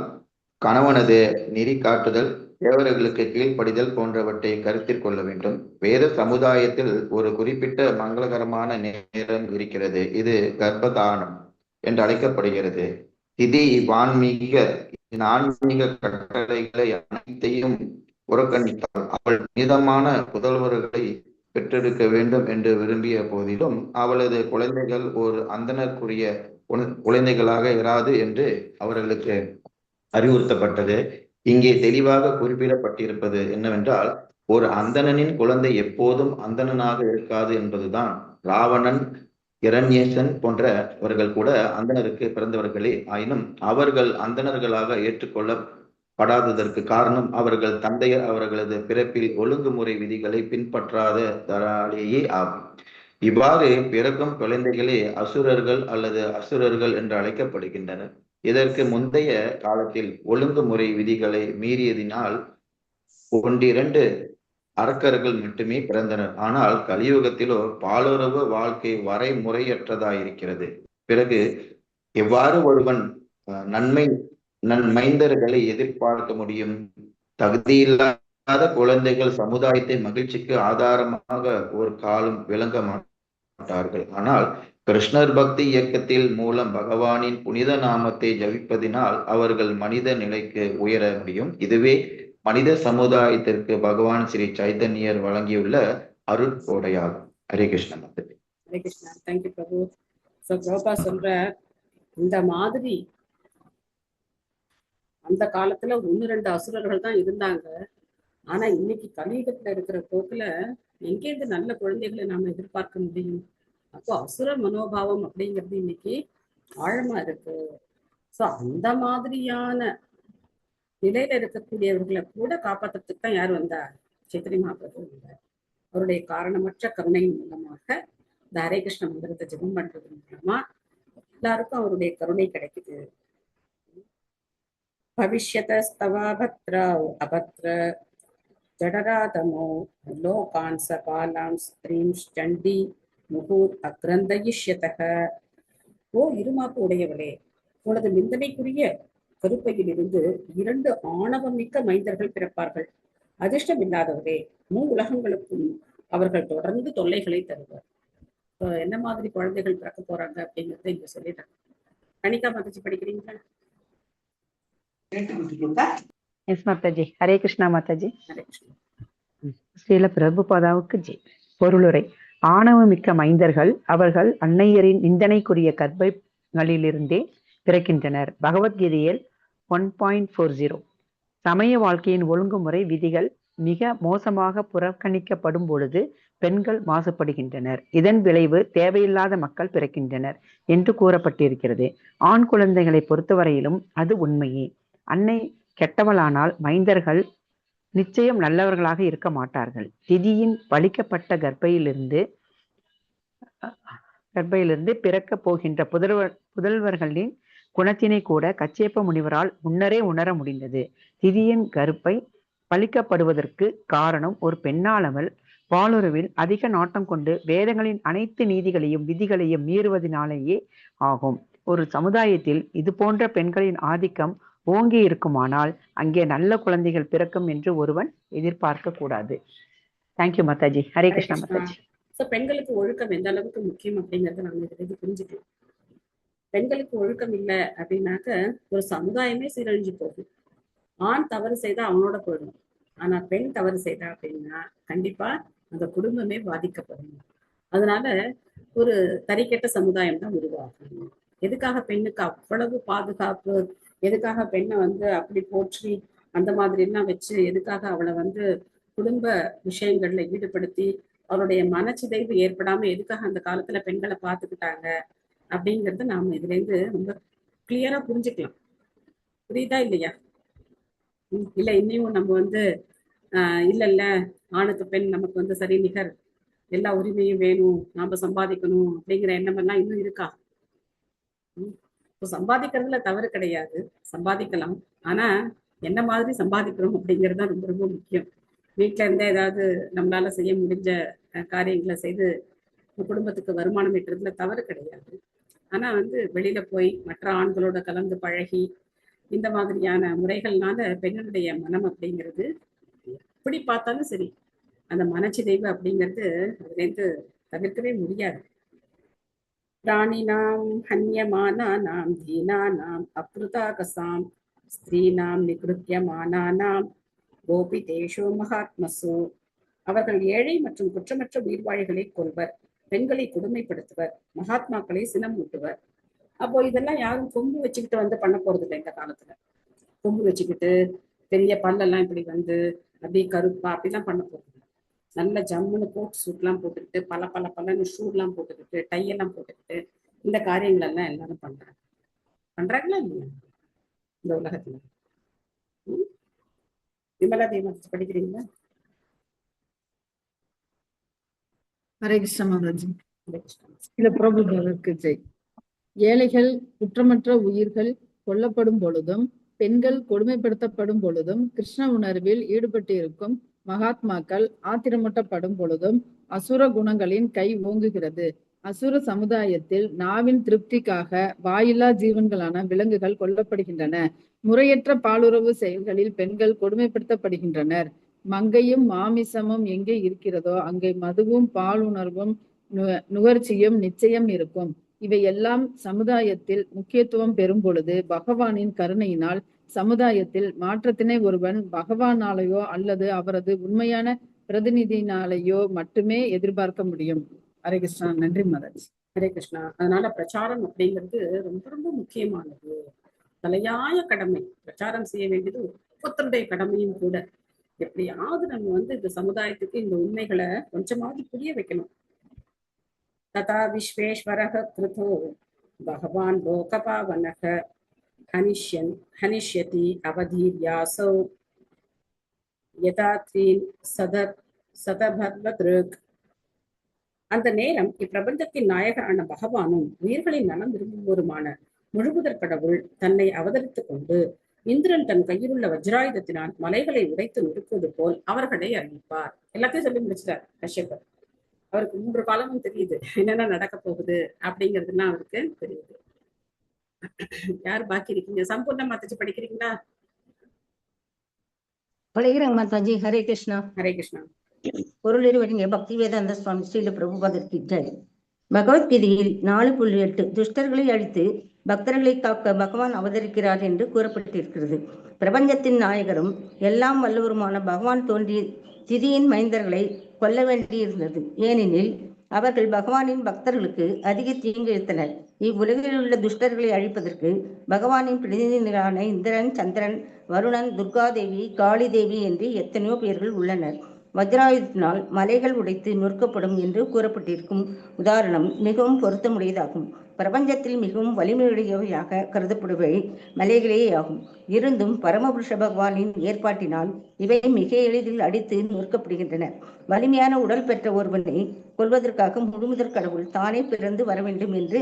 கணவனது நெறி காட்டுதல், தேவர்களுக்கு கீழ்ப்படிதல் போன்றவற்றை கருத்தில் கொள்ள வேண்டும். வேத சமுதாயத்தில் ஒரு குறிப்பிட்ட மங்களகரமான நேரம் இருக்கிறது. இது கர்ப்பதானம் என்று அழைக்கப்படுகிறது. திதி ஆன்மீக கட்டளைகளை அனைத்தையும் புறக்கணித்தால் அவள் மீதமான புதல்வர்களை பெற்றெடுக்க வேண்டும் என்று விரும்பிய போதிலும் அவளது குழந்தைகள் ஒரு அந்தனருக்குரிய குழந்தைகளாக இராது என்று அவர்களுக்கு அறிவுறுத்தப்பட்டது. இங்கே தெளிவாக குறிப்பிடப்பட்டிருப்பது என்னவென்றால், ஒரு அந்தணனின் குழந்தை எப்போதும் அந்தணனாக இருக்காது என்பதுதான். ராவணன், இரண்யேசன் போன்றவர்கள் கூட அந்தணருக்கு பிறந்தவர்களே. ஆயினும் அவர்கள் அந்தணர்களாக ஏற்றுக்கொள்ளப்படாததற்கு காரணம் அவர்கள் தந்தையர் அவர்களது பிறப்பில் ஒழுங்குமுறை விதிகளை பின்பற்றாததாலேயே ஆகும். இவ்வாறு பிறக்கும் குழந்தைகளே அசுரர்கள் அல்லது அசுரர்கள் என்று அழைக்கப்படுகின்றனர். இதற்கு முந்தைய காலத்தில் ஒழுங்குமுறை விதிகளை மீறியதினால் 1-2 அரக்கர்கள் மட்டுமே பிறந்தனர். ஆனால் கலியுகத்திலோ பாலுறவு வாழ்க்கை வரைமுறையற்றதாயிருக்கிறது. பிறகு எவ்வாறு ஒருவன் நன்மைந்தர்களை எதிர்பார்க்க முடியும்? தகுதியில்லாத குழந்தைகள் சமுதாயத்தை மகிழ்ச்சிக்கு ஆதாரமாக ஒரு காலம் விளங்க மாட்டார்கள். ஆனால் கிருஷ்ணர் பக்தி இயக்கத்தில் மூலம் பகவானின் புனித நாமத்தை ஜபிப்பதினால் அவர்கள் மனித நிலைக்கு உயர முடியும். இதுவே மனித சமுதாயத்திற்கு பகவான் ஸ்ரீ சைதன்யர் வழங்கியுள்ள அருட்கொடையாகும். ஹரே கிருஷ்ணா. ஹரே கிருஷ்ணா. தேங்க்யூ பிரபு. கோபா சொல்ற இந்த மாதிரி அந்த காலத்துல 1-2 அசுரர்கள் தான் இருந்தாங்க. ஆனா இன்னைக்கு கலியுகத்துல இருக்கிற போக்குல எங்கேருந்து நல்ல குழந்தைகளை நாம எதிர்பார்க்க முடியும்? அப்போ அசுர மனோபாவம் அப்படிங்கிறது இன்னைக்கு ஆழமா இருக்கு. சோ அந்த மாதிரியான நிலையில இருக்கக்கூடியவர்களை கூட காப்பாற்றுறதுக்கு தான் யார் வந்தா? சைத்தன்ய மகாபிரபு வந்தார். அவருடைய காரணமற்ற கருணையின் மூலமாக இந்த ஹரே கிருஷ்ண மந்திரத்தை ஜெபம் பண்றது மூலமா எல்லாருக்கும் அவருடைய கருணை கிடைக்குது. பவிஷ்யதஸ்தவா பத்ரா அபத்ர ஜடராதமோ லோகான் சபாலாம் ஸ்திரீம் சண்டி முகூர் அக்ரந்தயிஷ்யதக. ஓ இருமாப்பு உடையவளே, உனது நிந்தனைக்குரிய கருப்பையிலிருந்து 2 ஆணவம் மிக்க மைந்தர்கள் பிறப்பார்கள். அதிர்ஷ்டம் இல்லாதவரே, 3 உலகங்களுக்கும் அவர்கள் தொடர்ந்து தொல்லைகளை தருவார். என்ன மாதிரி குழந்தைகள் பிறக்க போறாங்க அப்படிங்கறத இங்க சொல்லிட்டாங்க. கணிகா மாதாஜி படிக்கிறீங்களா? எஸ் மாதாஜி. ஹரே கிருஷ்ணா மாதாஜி. ஹரே கிருஷ்ணா. ஸ்ரீல பிரபுபாதாவுக்கு ஜெய். பொருளுரை. ஆணவமிக்க மைந்தர்கள் அவர்கள் அன்னையரின் நிந்தனைக்குரிய கர்ப்பங்களிலிருந்தே பிறக்கின்றனர். பகவத்கீதையில் 1.40. சமய வாழ்க்கையின் ஒழுங்குமுறை விதிகள் மிக மோசமாக புறக்கணிக்கப்படும் பொழுது பெண்கள் மாசுபடுகின்றனர். இதன் விளைவு தேவையில்லாத மக்கள் பிறக்கின்றனர் என்று கூறப்பட்டிருக்கிறது. ஆண் குழந்தைகளை பொறுத்தவரையிலும் அது உண்மையே. அன்னை கெட்டவளானால் மைந்தர்கள் நிச்சயம் நல்லவர்களாக இருக்க மாட்டார்கள். திதியின் பழிக்கப்பட்ட கர்ப்பையிலிருந்து பிறக்க போகின்ற புதல்வர்களின் குணத்தினை கூட கச்சியப்ப முனிவரால் முன்னரே உணர முடிந்தது. திதியின் கருப்பை பழிக்கப்படுவதற்கு காரணம் ஒரு பெண்ணானவள் பாலுறவில் அதிக நாட்டம் கொண்டு வேதங்களின் அனைத்து நீதிகளையும் விதிகளையும் மீறுவதனாலேயே ஆகும். ஒரு சமுதாயத்தில் இது போன்ற பெண்களின் ஆதிக்கம் ஓங்கி இருக்குமானால் அங்கே நல்ல குழந்தைகள் பிறக்கும் என்று ஒருவன் எதிர்பார்க்க கூடாது. தேங்க்யூ மாதாஜி. ஹரே கிருஷ்ணா மாதாஜி. பெண்களுக்கு ஒழுக்கம் எந்த அளவுக்கு முக்கியம் அப்படிங்கறத நம்ம இதிலிருந்து புரிஞ்சுக்கலாம். பெண்களுக்கு ஒழுக்கம் இல்லை அப்படின்னாக்க ஒரு சமுதாயமே சீரழிஞ்சு போகும். ஆண் தவறு செய்தா அவனோட போயிடும். ஆனா பெண் தவறு செய்தா அப்படின்னா கண்டிப்பா அந்த குடும்பமே பாதிக்கப்படும். அதனால ஒரு தறிக்கெட்ட சமுதாயம் தான் உருவாகும். எதுக்காக பெண்ணுக்கு அவ்வளவு பாதுகாப்பு, எதுக்காக பெண்ணை அப்படி போற்றி அந்த மாதிரி எல்லாம் வச்சு எதுக்காக அவளை குடும்ப விஷயங்கள்ல ஈடுபடுத்தி அவருடைய மனச்சிதைவு ஏற்படாம எதுக்காக அந்த காலத்துல பெண்களை பார்த்துக்கிட்டாங்க அப்படிங்கறத நாம இதுல இருந்து ரொம்ப கிளியரா புரிஞ்சுக்கலாம். புரியுதா இல்லையா? இல்ல இன்னையும் நம்ம இல்ல ஆணுக்கு பெண் நமக்கு சரி நிகர், எல்லா உரிமையும் வேணும், நாம சம்பாதிக்கணும் அப்படிங்கிற எண்ணம் எல்லாம் இன்னும் இருக்கா? இப்போ சம்பாதிக்கிறதுல தவறு கிடையாது, சம்பாதிக்கலாம். ஆனா என்ன மாதிரி சம்பாதிக்கிறோம் அப்படிங்கிறது தான் ரொம்ப ரொம்ப முக்கியம். வீட்டுல இருந்தே ஏதாவது நம்மளால செய்ய முடிஞ்ச காரியங்களை செய்து குடும்பத்துக்கு வருமானம் ஈட்டுறதுல தவறு கிடையாது. ஆனா வெளியில போய் மற்ற ஆண்களோட கலந்து பழகி இந்த மாதிரியான முறைகள்னால பெண்ணுடைய மனம் அப்படிங்கிறது எப்படி பார்த்தாலும் சரி அந்த மனச்சிதைவு அப்படிங்கிறது அதுல இருந்து தவிர்க்கவே முடியாது. பிராணினாம் ஹன்யமானானாம் தீனானாம் அப்ருதாகசாம் ஸ்திரீனாம் நிகிருத்தியமானானாம் கோபிதேஷோ மகாத்மசோ. அவர்கள் ஏழை மற்றும் குற்றமற்ற உயிர்வாழிகளை கொள்வர், பெண்களை கொடுமைப்படுத்துவர், மகாத்மாக்களை சினம் ஊட்டுவர். அப்போ இதெல்லாம் யாரும் கொம்பு வச்சுக்கிட்டு பண்ண போறது இல்லை. இந்த காலத்துல கொம்பு வச்சுக்கிட்டு பெரிய பல்லெல்லாம் இப்படி அப்படியே கருப்பா அப்படிலாம் பண்ண போறது இல்லை. நல்ல ஜம்முன்னு கோட் சூட்லாம் போட்டுக்கிட்டு பல ஷூலாம் போட்டுக்கிட்டு டையெல்லாம் போட்டுக்கிட்டு இந்த காரியங்கள் எல்லாம் எல்லாரும் பண்றாங்களா இல்லையா இந்த உலகத்துல? விமலா தேவி படிக்கிறீங்களா? ஹரே கிருஷ்ண மாதாஜி. சில பிரபுகளுக்கு ஜெய். ஏழைகள் குற்றமற்ற உயிர்கள் கொல்லப்படும் பொழுதும் பெண்கள் கொடுமைப்படுத்தப்படும் பொழுதும் கிருஷ்ண உணர்வில் ஈடுபட்டிருக்கும் மகாத்மாக்கள் ஆத்திரமூட்டப்படும் பொழுதும் அசுர குணங்களின் கை ஓங்குகிறது. அசுர சமுதாயத்தில் நாவின் திருப்திக்காக வாயில்லா ஜீவன்களான விலங்குகள் கொல்லப்படுகின்றன. முறையற்ற பாலுறவு செயல்களில் பெண்கள் கொடுமைப்படுத்தப்படுகின்றனர். மங்கையும் மாமிசமும் எங்கே இருக்கிறதோ அங்கே மதுவும் பாலுணர்வும் நுகர்ச்சியும் நிச்சயம் இருக்கும். இவை எல்லாம் சமுதாயத்தில் முக்கியத்துவம் பெறும் பொழுது பகவானின் கருணையினால் சமுதாயத்தில் மாற்றத்தினை ஒருவன் பகவானாலேயோ அல்லது அவரது உண்மையான பிரதிநிதியினாலேயோ மட்டுமே எதிர்பார்க்க முடியும். ஹரே கிருஷ்ணா. நன்றி மாதாஜி. ஹரே கிருஷ்ணா. அதனால பிரச்சாரம் அப்படிங்கிறது ரொம்ப ரொம்ப முக்கியமானது, தலையாய கடமை. பிரச்சாரம் செய்ய வேண்டியது ஒவ்வொருத்தருடைய கடமையும் கூட. எப்படியாவது நம்ம இந்த சமுதாயத்துக்கு இந்த உண்மைகளை கொஞ்சமாவது புரிய வைக்கணும். ததா விஸ்வேஸ்வரஹ கிருதோ பகவான் லோகபாவனஹ ஹனிஷ்யதி அவதீர்யாசௌ யதா த்ரீன் சதபத்ருக். அந்த நேரம் இப்பிரபஞ்சத்தின் நாயகரான பகவானும் உயிர்களின் நலம் விரும்புவோருமான முழுமுதற் கடவுள் தன்னை அவதரித்துக் கொண்டு இந்திரன் தன் கையிலுள்ள வஜ்ராயுதத்தினால் மலைகளை உடைத்து நொறுக்குவது போல் அவர்களை அறிவிப்பார். எல்லாத்தையும் சொல்லி முடிச்சிட்டார் கஷ்யப்பர். அவருக்கு 3 காலமும் தெரியுது என்னென்ன நடக்க போகுது அப்படிங்கிறதுலாம் அவருக்கு தெரியுது. யார் பாக்கி இருக்கீங்க? சம்பூர்ண மாதாஜி படிக்கிறீங்களா? படிக்கிறேங்க மாதாஜி. ஹரே கிருஷ்ணா. ஹரே கிருஷ்ணா. பொருள் இருவரிங்க பக்தி வேதாந்த சுவாமி ஸ்ரீல பிரபுபாதருக்கு ஜெய். பகவத்கீதையில் 4.8 துஷ்டர்களை அழித்து பக்தர்களை காக்க பகவான் அவதரிக்கிறார் என்று கூறப்பட்டிருக்கிறது. பிரபஞ்சத்தின் நாயகரும் எல்லாம் வல்லவருமான பகவான் தோன்றி திதியின் மைந்தர்களை கொல்ல வேண்டியிருந்தது. ஏனெனில் அவர்கள் பகவானின் பக்தர்களுக்கு அதிக தீங்கு இழுத்தனர். இவ்வுலகில் உள்ள துஷ்டர்களை அழிப்பதற்கு பகவானின் பிரதிநிதிகளான இந்திரன், சந்திரன், வருணன், துர்காதேவி, காளி தேவி என்று எத்தனையோ பேர்கள் உள்ளனர். வஜ்ராயுதத்தினால் மலைகள் உடைத்து நொறுக்கப்படும் என்று கூறப்பட்டிருக்கும் உதாரணம் மிகவும் பொருத்தமுடையதாகும். பிரபஞ்சத்தில் மிகவும் வலிமையுடையவையாக கருதப்படுபவை மலைகளே ஆகும். இருந்தும் பரமபுருஷ பகவானின் ஏற்பாட்டினால் இவை மிக எளிதில் அடித்து நொறுக்கப்படுகின்றன. வலிமையான உடல் பெற்ற ஒருவனை கொல்வதற்காக முழுமுதற் கடவுள் தானே பிறந்து வர வேண்டும் என்று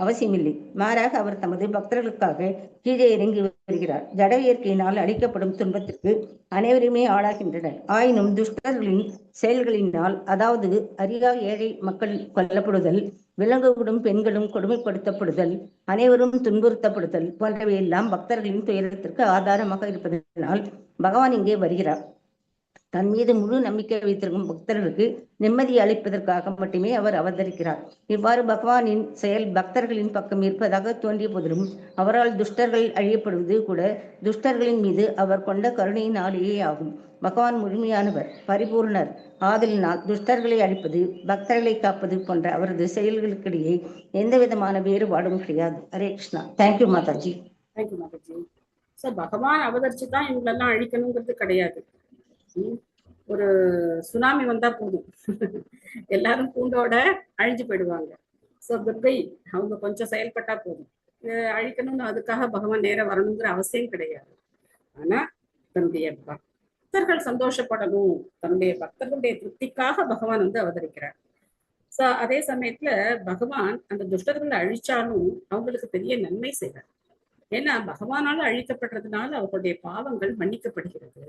அவசியமில்லை. மாறாக அவர் தமது பக்தர்களுக்காக கீழே இறங்கி வருகிறார். ஜட இயற்கையினால் அளிக்கப்படும் துன்பத்திற்கு அனைவருமே ஆளாகின்றனர். ஆயினும் துஷ்டர்களின் செயல்களினால், அதாவது அறியா ஏழை மக்கள் கொல்லப்படுதல், விலங்குகளும் பெண்களும் கொடுமைப்படுத்தப்படுதல், அனைவரும் துன்புறுத்தப்படுதல் போன்றவையெல்லாம் பக்தர்களின் துயரத்திற்கு ஆதாரமாக இருப்பதனால் பகவான் இங்கே வருகிறார். தன் மீது முழு நம்பிக்கை வைத்திருக்கும் பக்தர்களுக்கு நிம்மதி அளிப்பதற்காக மட்டுமே அவர் அவதரிக்கிறார். இவ்வாறு பகவானின் செயல் பக்தர்களின் பக்கம் இருப்பதாக தோன்றிய போதிலும் அவரால் துஷ்டர்கள் அழியப்படுவது கூட துஷ்டர்களின் மீது அவர் கொண்ட கருணையினாலேயே ஆகும். பகவான் முழுமையானவர், பரிபூர்ணர் ஆதலினால் துஷ்டர்களை அழிப்பது, பக்தர்களை காப்பது போன்ற அவரது செயல்களுக்கிடையே எந்த விதமான வேறுபாடும் கிடையாது. Hare Krishna. Thank you Mataji. Thank you Mataji. So பகவான் அவதரிச்சுதான் இவங்களெல்லாம் அழிக்கணுங்கிறது கிடையாது. ஒரு சுனாமி வந்தா போதும், எல்லாரும் பூண்டோட அழிஞ்சு போயிடுவாங்க. ஸோ துர்கை அவங்க கொஞ்சம் செயல்பட்டா போதும், அழிக்கணும்னு அதுக்காக பகவான் நேரம் வரணுங்கிற அவசியம் கிடையாது. ஆனா தன்னுடைய பக்தர்கள் சந்தோஷப்படணும், தன்னுடைய பக்தர்களுடைய திருப்திக்காக பகவான் அவதரிக்கிறார். ஸோ அதே சமயத்துல பகவான் அந்த துஷ்டர்களை அழிச்சாலும் அவங்களுக்கு பெரிய நன்மை செய்றார். ஏன்னா பகவானால அழிக்கப்படுறதுனால அவர்களுடைய பாவங்கள் மன்னிக்கப்படுகிறது.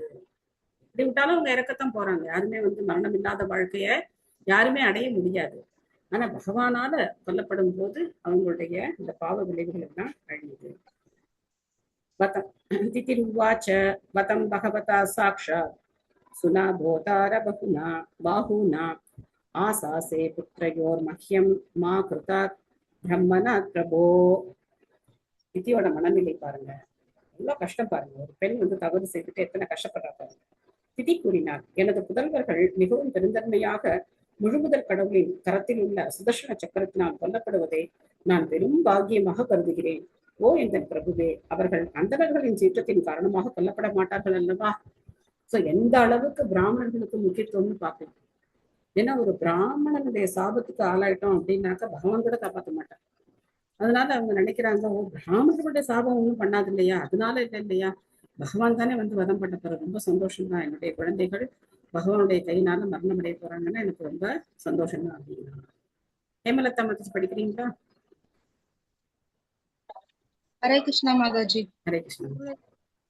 இப்படி விட்டாலும் அவங்க இறக்கத்தான் போறாங்க. யாருமே மரணம் இல்லாத வாழ்க்கைய யாருமே அடைய முடியாது. ஆனா பகவானால கொல்லப்படும் போது அவங்களுடைய இந்த பாவ விளைவுகள் எல்லாம் அழியுது. திதிருவாச்ச வதம் பகவதா சாக்ஷாத் சுனா போதார பகுனா பாஹூனா ஆசாசே புத்திரயோர் மஹ்யம் மா கிருதா பிரம்மனாத் பிரபோ. திதியோட மனநிலை பாருங்க, எவ்வளவு கஷ்டம் பாருங்க. ஒரு பெண் தவறு செய்துட்டு எத்தனை கஷ்டப்படுறா பாருங்க. திதி கூறினார், எனது புதல்வர்கள் மிகவும் பெருந்தன்மையாக முழுமுதல் கடவுளின் கரத்தில் உள்ள சுதர்சன சக்கரத்தினால் கொல்லப்படுவதை நான் பெரும் பாக்கியமாக கருதுகிறேன். ஓ எந்தன் பிரபுவே, அவர்கள் அந்தணர்களின் சீற்றத்தின் காரணமாக கொல்லப்பட மாட்டார்கள் அல்லவா? சோ எந்த அளவுக்கு பிராமணர்களுக்கு முக்கியத்துவம்னு பார்க்கலாம். ஏன்னா ஒரு பிராமணனுடைய சாபத்துக்கு ஆளாயிட்டோம் அப்படின்னாக்கா பகவான் கூட காப்பாற்ற மாட்டார். அதனால அவங்க நினைக்கிறாங்க, ஓ பிராமணர்களுடைய சாபம் ஒன்றும் பண்ணாது இல்லையா, அதனால இல்லை இல்லையா, பகவான் தானே வதம் பண்ண போற, ரொம்ப சந்தோஷம் தான், என்னுடைய குழந்தைகள் பகவானுடைய கையினால மரணம் அடைய போறாங்கன்னா எனக்கு ரொம்ப சந்தோஷம் தான் அப்படின்னா. ஹேமலதா மாதாஜி படிக்கிறீங்களா? ஹரே கிருஷ்ணா மாதாஜி. ஹரே கிருஷ்ணா.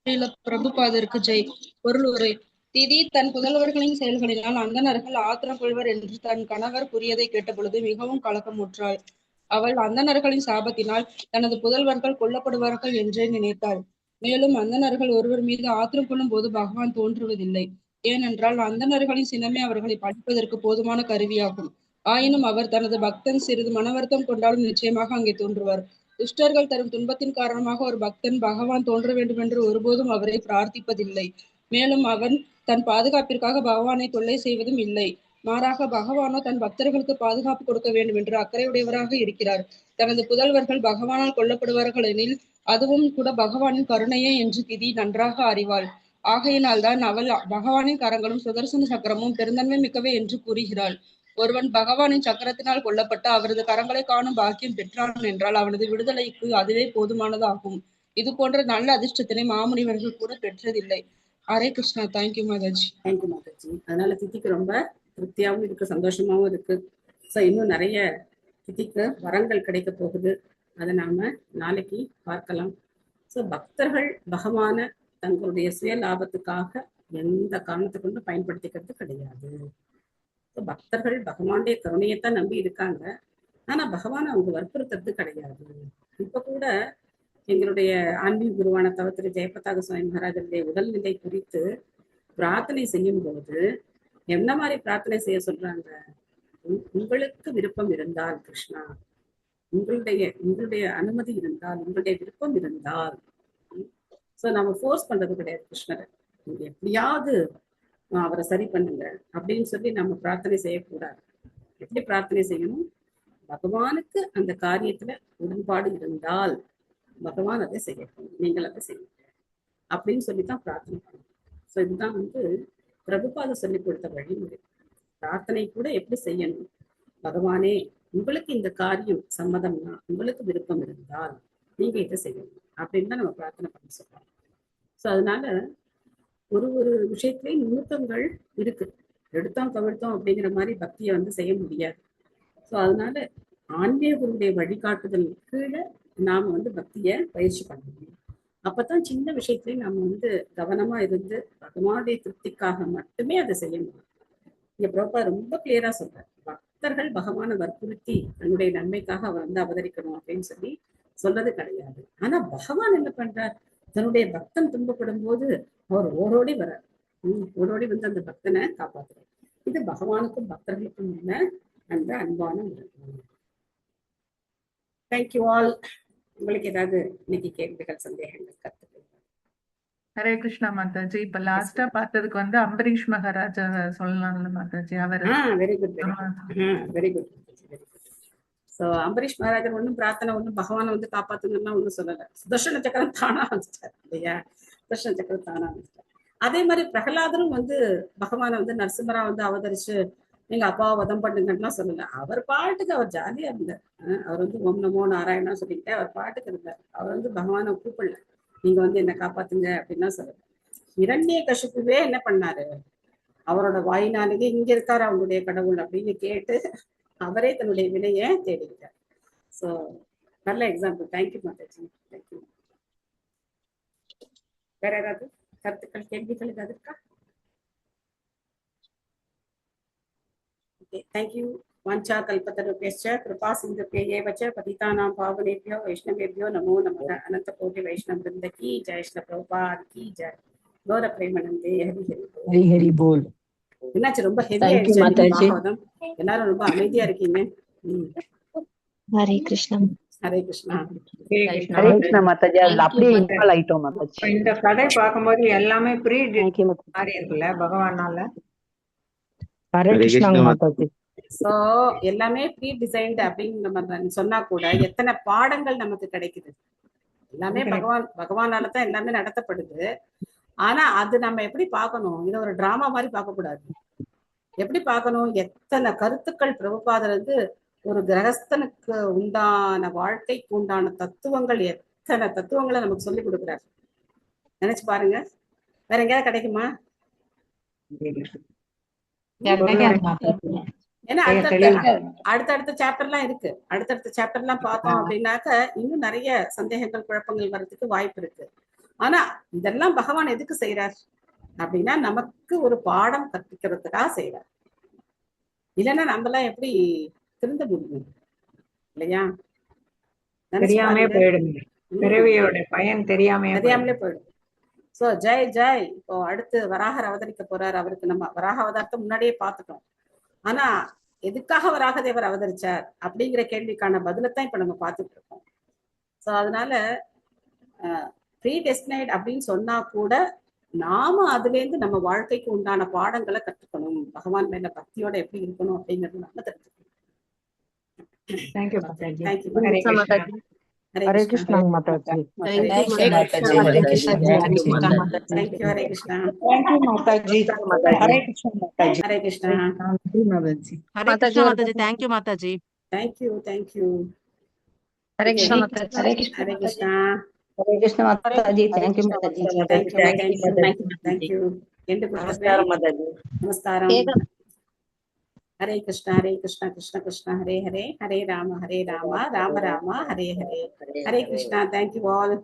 ஸ்ரீல பிரபுபாதருக்கு ஜெய். பொருள் உரை. திதி தன் புதல்வர்களின் செயல்களினால் அந்தணர்கள் ஆத்திரம் கொள்வர் என்று தன் கணவர் கூறியதை கேட்டபொழுது மிகவும் கலக்கமுற்றாள். அவள் அந்தணர்களின் சாபத்தினால் தனது புதல்வர்கள் கொல்லப்படுவார்கள் என்றே நினைத்தாள். மேலும் அந்தணர்கள் ஒருவர் மீது ஆத்திரம் கொள்ளும் போது பகவான் தோன்றுவதில்லை. ஏனென்றால் அந்தணர்களின் சினமே அவர்களை பழிப்பதற்கு போதுமான கருவியாகும். ஆயினும் அவர் தனது பக்தன் சிறிது மனவருத்தம் கொண்டாலும் நிச்சயமாக அங்கே தோன்றுவார். துஷ்டர்கள் தரும் துன்பத்தின் காரணமாக ஒரு பக்தன் பகவான் தோன்ற வேண்டும் என்று ஒருபோதும் அவரை பிரார்த்திப்பதில்லை. மேலும் அவன் தன் பாதுகாப்பிற்காக பகவானை தொல்லை செய்வதும் இல்லை. மாறாக பகவானோ தன் பக்தர்களுக்கு பாதுகாப்பு கொடுக்க வேண்டும் என்று அக்கறையுடையவராக இருக்கிறார். தனது புதல்வர்கள் பகவானால் கொல்லப்படுவார்கள் எனில் அதுவும் கூட பகவானின் கருணையே என்று திதி நன்றாக அறிவாள். ஆகையினால் தான் அவள் பகவானின் கரங்களும் சுதர்சன சக்கரமும் பெருந்தன்மை மிக்கவை என்று கூறுகிறாள். ஒருவன் பகவானின் சக்கரத்தினால் கொல்லப்பட்ட அவரது கரங்களை காணும் பாக்கியம் பெற்றான் என்றால் அவனது விடுதலைக்கு அதுவே போதுமானதாகும். இது போன்ற நல்ல அதிர்ஷ்டத்தினை மாமுனிவர்கள் கூட பெற்றதில்லை. ஹரே கிருஷ்ணா. தேங்க்யூ மாதாஜி. தேங்க்யூ மாதாஜி. அதனால திதிக்கு ரொம்ப திருப்தியாகவும் இருக்கு, சந்தோஷமாவும் இருக்கு. ஸோ இன்னும் நிறைய திதிக்கு வரங்கள் கிடைக்க போகுது, அதை நாம நாளைக்கு பார்க்கலாம். ஸோ பக்தர்கள் பகவான தங்களுடைய சுய லாபத்துக்காக எந்த காரணத்தை கொண்டு பயன்படுத்திக்கிறது கிடையாது. பக்தர்கள் பகவானுடைய கருணையத்தான் நம்பி இருக்காங்க. ஆனா பகவான் அவங்க வற்புறுத்துறது கிடையாது. இப்ப கூட எங்களுடைய ஆன்மீக குருவான தவ ஜெயபதாக சுவாமி மகாராஜருடைய உடல்நிலை குறித்து பிரார்த்தனை செய்யும் போது என்ன மாதிரி பிரார்த்தனை செய்ய சொல்றாங்க? உங்களுக்கு விருப்பம் இருந்தால் கிருஷ்ணா, உங்களுடைய அனுமதி இருந்தால், உங்களுடைய விருப்பம் இருந்தால், சோ நம்ம ஃபோர்ஸ் பண்றது கிடையாது கிருஷ்ணரை, நீங்க எப்படியாவது அவரை சரி பண்ணுங்க அப்படின்னு சொல்லி நம்ம பிரார்த்தனை செய்யக்கூடாது. எப்படி பிரார்த்தனை செய்யணும்? பகவானுக்கு அந்த காரியத்துல உடன்பாடு இருந்தால் பகவான் அதை செய்யட்டும், நீங்கள் அதை செய்யுங்க அப்படின்னு சொல்லித்தான் பிரார்த்தனை பண்ணணும். ஸோ இதுதான் பிரபுபாத சொல்லி கொடுத்த வழிமுறை. பிரார்த்தனை கூட எப்படி செய்யணும்? பகவானே, உங்களுக்கு இந்த காரியம் சம்மதம்னா, உங்களுக்கு விருப்பம் இருந்தால் நீங்க இதை செய்யணும் அப்படின்னு தான் நம்ம பிரார்த்தனை பண்ண சொல்றோம். ஸோ அதனால ஒரு ஒரு விஷயத்திலேயும் நுணுக்கங்கள் இருக்கு. எடுத்தோம் கவிழ்த்தோம் அப்படிங்கிற மாதிரி பக்தியை செய்ய முடியாது. ஸோ அதனால ஆன்மீக குருவுடைய வழிகாட்டுதல் கீழே நாம பக்தியை பயிற்சி பண்ண முடியும். அப்பதான் சின்ன விஷயத்திலையும் நாம கவனமா இருந்து பகவானுடைய திருப்திக்காக மட்டுமே அதை செய்ய முடியும். இங்க பிரபா ரொம்ப கிளியரா சொல்றார், பக்தர்கள் பகவானை வற்புறுத்தி தன்னுடைய நன்மைக்காக அவர் அவதரிக்கணும் அப்படின்னு சொல்லி சொல்றது கிடையாது. ஆனா பகவான் என்ன பண்றார்? தன்னுடைய பக்தன் துன்பப்படும் போது அவர் ஓடோடி வர்றார். ஓடோடி அந்த பக்தனை காப்பாற்றுறார். இது பகவானுக்கும் பக்தர்களுக்கும் உள்ள அந்த அன்பான உறவு. Thank you all. உங்களுக்கு ஏதாவது இன்னைக்கு கேள்விகள், சந்தேகங்கள், கருத்துக்கள்? ஹரே கிருஷ்ணா மாதாஜி. இப்ப லாஸ்டா பார்த்ததுக்கு அம்பரீஷ் மகாராஜா சொல்லலாம்ல மாதாஜி? அவர் very good, very good. So Ambarish மகாராஜர் ஒண்ணும் பிரார்த்தனை ஒண்ணும் பகவானை காப்பாத்துங்கன்னா ஒண்ணும் சொல்லல. சுதர்ஷன சக்கரம் தானா வந்துட்டார் இல்லையா? சுதர்ஷன சக்கரம் தானா வந்துட்டார். அதே மாதிரி பிரகலாதரும் பகவானை நரசிம்மரா அவதரிச்சு நீங்க அப்பாவை வதம் பண்ணுங்கன்னா சொல்லல. அவர் பாட்டுக்கு அவர் ஜாலியா இருந்தார். அவர் ஓம் நமோ நாராயணா சொல்லிக்கிட்டே அவர் பாட்டுக்கு இருந்தார். அவர் பகவானை கூப்பிடல, நீங்க என்ன காப்பாத்துங்க அப்படின்னா சொல்லல. இரண்யகசிபுவே என்ன பண்ணாரு? அவரோட வாயினாலேயே இங்க இருக்காரு அவங்களுடைய கடவுள் அப்படின்னு கேட்டு அவரே தன்னுடைய வினையை தேடிக்கிட்டார். ஸோ நல்ல எக்ஸாம்பிள். Thank you Mataji, thank you. வேற ஏதாவது கருத்துக்கள், கேள்விகள் ஏதாவது இருக்கா? Thank you. Vancha kalpatarupyascha kripa sindhubhyev cha patitanam pavanebhyo vaishnavebhyo namo namaha. Ananta koti vaishnav vrinda ki jai, Shri Prabhupada ki jai. Gaura premanande hari hari bol. Hari Hari போல். என்னாச்சு ரொம்ப ஹெவி Thank you, ஆயிடுச்சு மாதாஜி. பாகவதம்? எல்லாரும் ரொம்ப அமைதியா இருக்கீங்க. ஹரே கிருஷ்ணா. ஹரே கிருஷ்ணா. ஹரே கிருஷ்ணா மாதாஜி. அதுல அப்படியே இன்வால்வ் ஆயிட்டோம் மாதாஜி. இந்த கதை பார்க்கும்போது எல்லாமே ப்ரீ மாதிரி இருக்குல்ல பகவானால. ஹரே கிருஷ்ணா மாதாஜி. சோ எல்லாமே ப்ரீ டிசைன்டு அப்படின்னு நம்ம சொன்னா கூட எத்தனை பாடங்கள் நமக்கு கிடைக்குது. எல்லாமே பகவானால தான் எல்லாமே நடத்தப்படுது. ஆனா அது நம்ம எப்படி பார்க்கணும்? இதை ஒரு டிராமா மாதிரி பார்க்க கூடாது. எப்படி பார்க்கணும்? எத்தனை கருத்துக்கள் பிரபுபாதர் ஒரு கிரகஸ்தனுக்கு உண்டான வாழ்க்கைக்கு உண்டான தத்துவங்கள், எத்தனை தத்துவங்களை நமக்கு சொல்லி கொடுக்குறாரு. நினைச்சு பாருங்க. வேற எங்கேயாவது கிடைக்குமா? ஏன்னா அடுத்தடுத்த சாப்டர்லாம் இருக்கு. அடுத்தடுத்த சாப்டர்லாம் பார்த்தோம் அப்படின்னாக்க இன்னும் நிறைய சந்தேகங்கள், குழப்பங்கள் வர்றதுக்கு வாய்ப்பு இருக்கு. ஆனா இதெல்லாம் பகவான் எதுக்கு செய்யறார் அப்படின்னா நமக்கு ஒரு பாடம் கற்பிக்கிறதுக்காக செய்யறார். இல்லைன்னா நம்மளாம் எப்படி திருந்த முடியும் இல்லையா? தெரியாமலே போயிடும், பிறவியோட பயன் தெரியாமலே போயிடும். சோ ஜெய் ஜெய். இப்போ அடுத்து வராகர் அவதரிக்க போறாரு. அவருக்கு நம்ம வராக அவதாரத்தை முன்னாடியே பார்த்துட்டோம். ஆனா எதுக்காக வராகதேவர் அவதரிச்சார் அப்படிங்கிற கேள்விக்கான பதிலத்தான் இப்ப நம்ம பார்த்துட்டு இருக்கோம். சோ அதனால ப்ரீ டெஸ்டினைட் அப்படின்னு சொன்னா கூட நாம அதுல இருந்து நம்ம வாழ்க்கைக்கு உண்டான பாடங்களை கற்றுக்கணும். பகவான் மேல பக்தியோட எப்படி இருக்கணும் அப்படிங்கறது நம்ம தெரிஞ்சுக்கணும். Hare Krishna Mataji. Hare Krishna Mataji. Hare Krishna. Mataji. Thank you Mataji. Thank you. Hare Krishna Mataji. Hare Krishna. Hare Krishna Mataji. Thank you Mataji. Thank you. நமஸ்காரம் மாதாஜி. நமஸ்காரம். ஹரே கிருஷ்ணா கிருஷ்ண கிருஷ்ண ஹரே ஹரே, ஹரே ராம ராம ராம ஹரே ஹரே. ஹரே கிருஷ்ணா. Thank you all.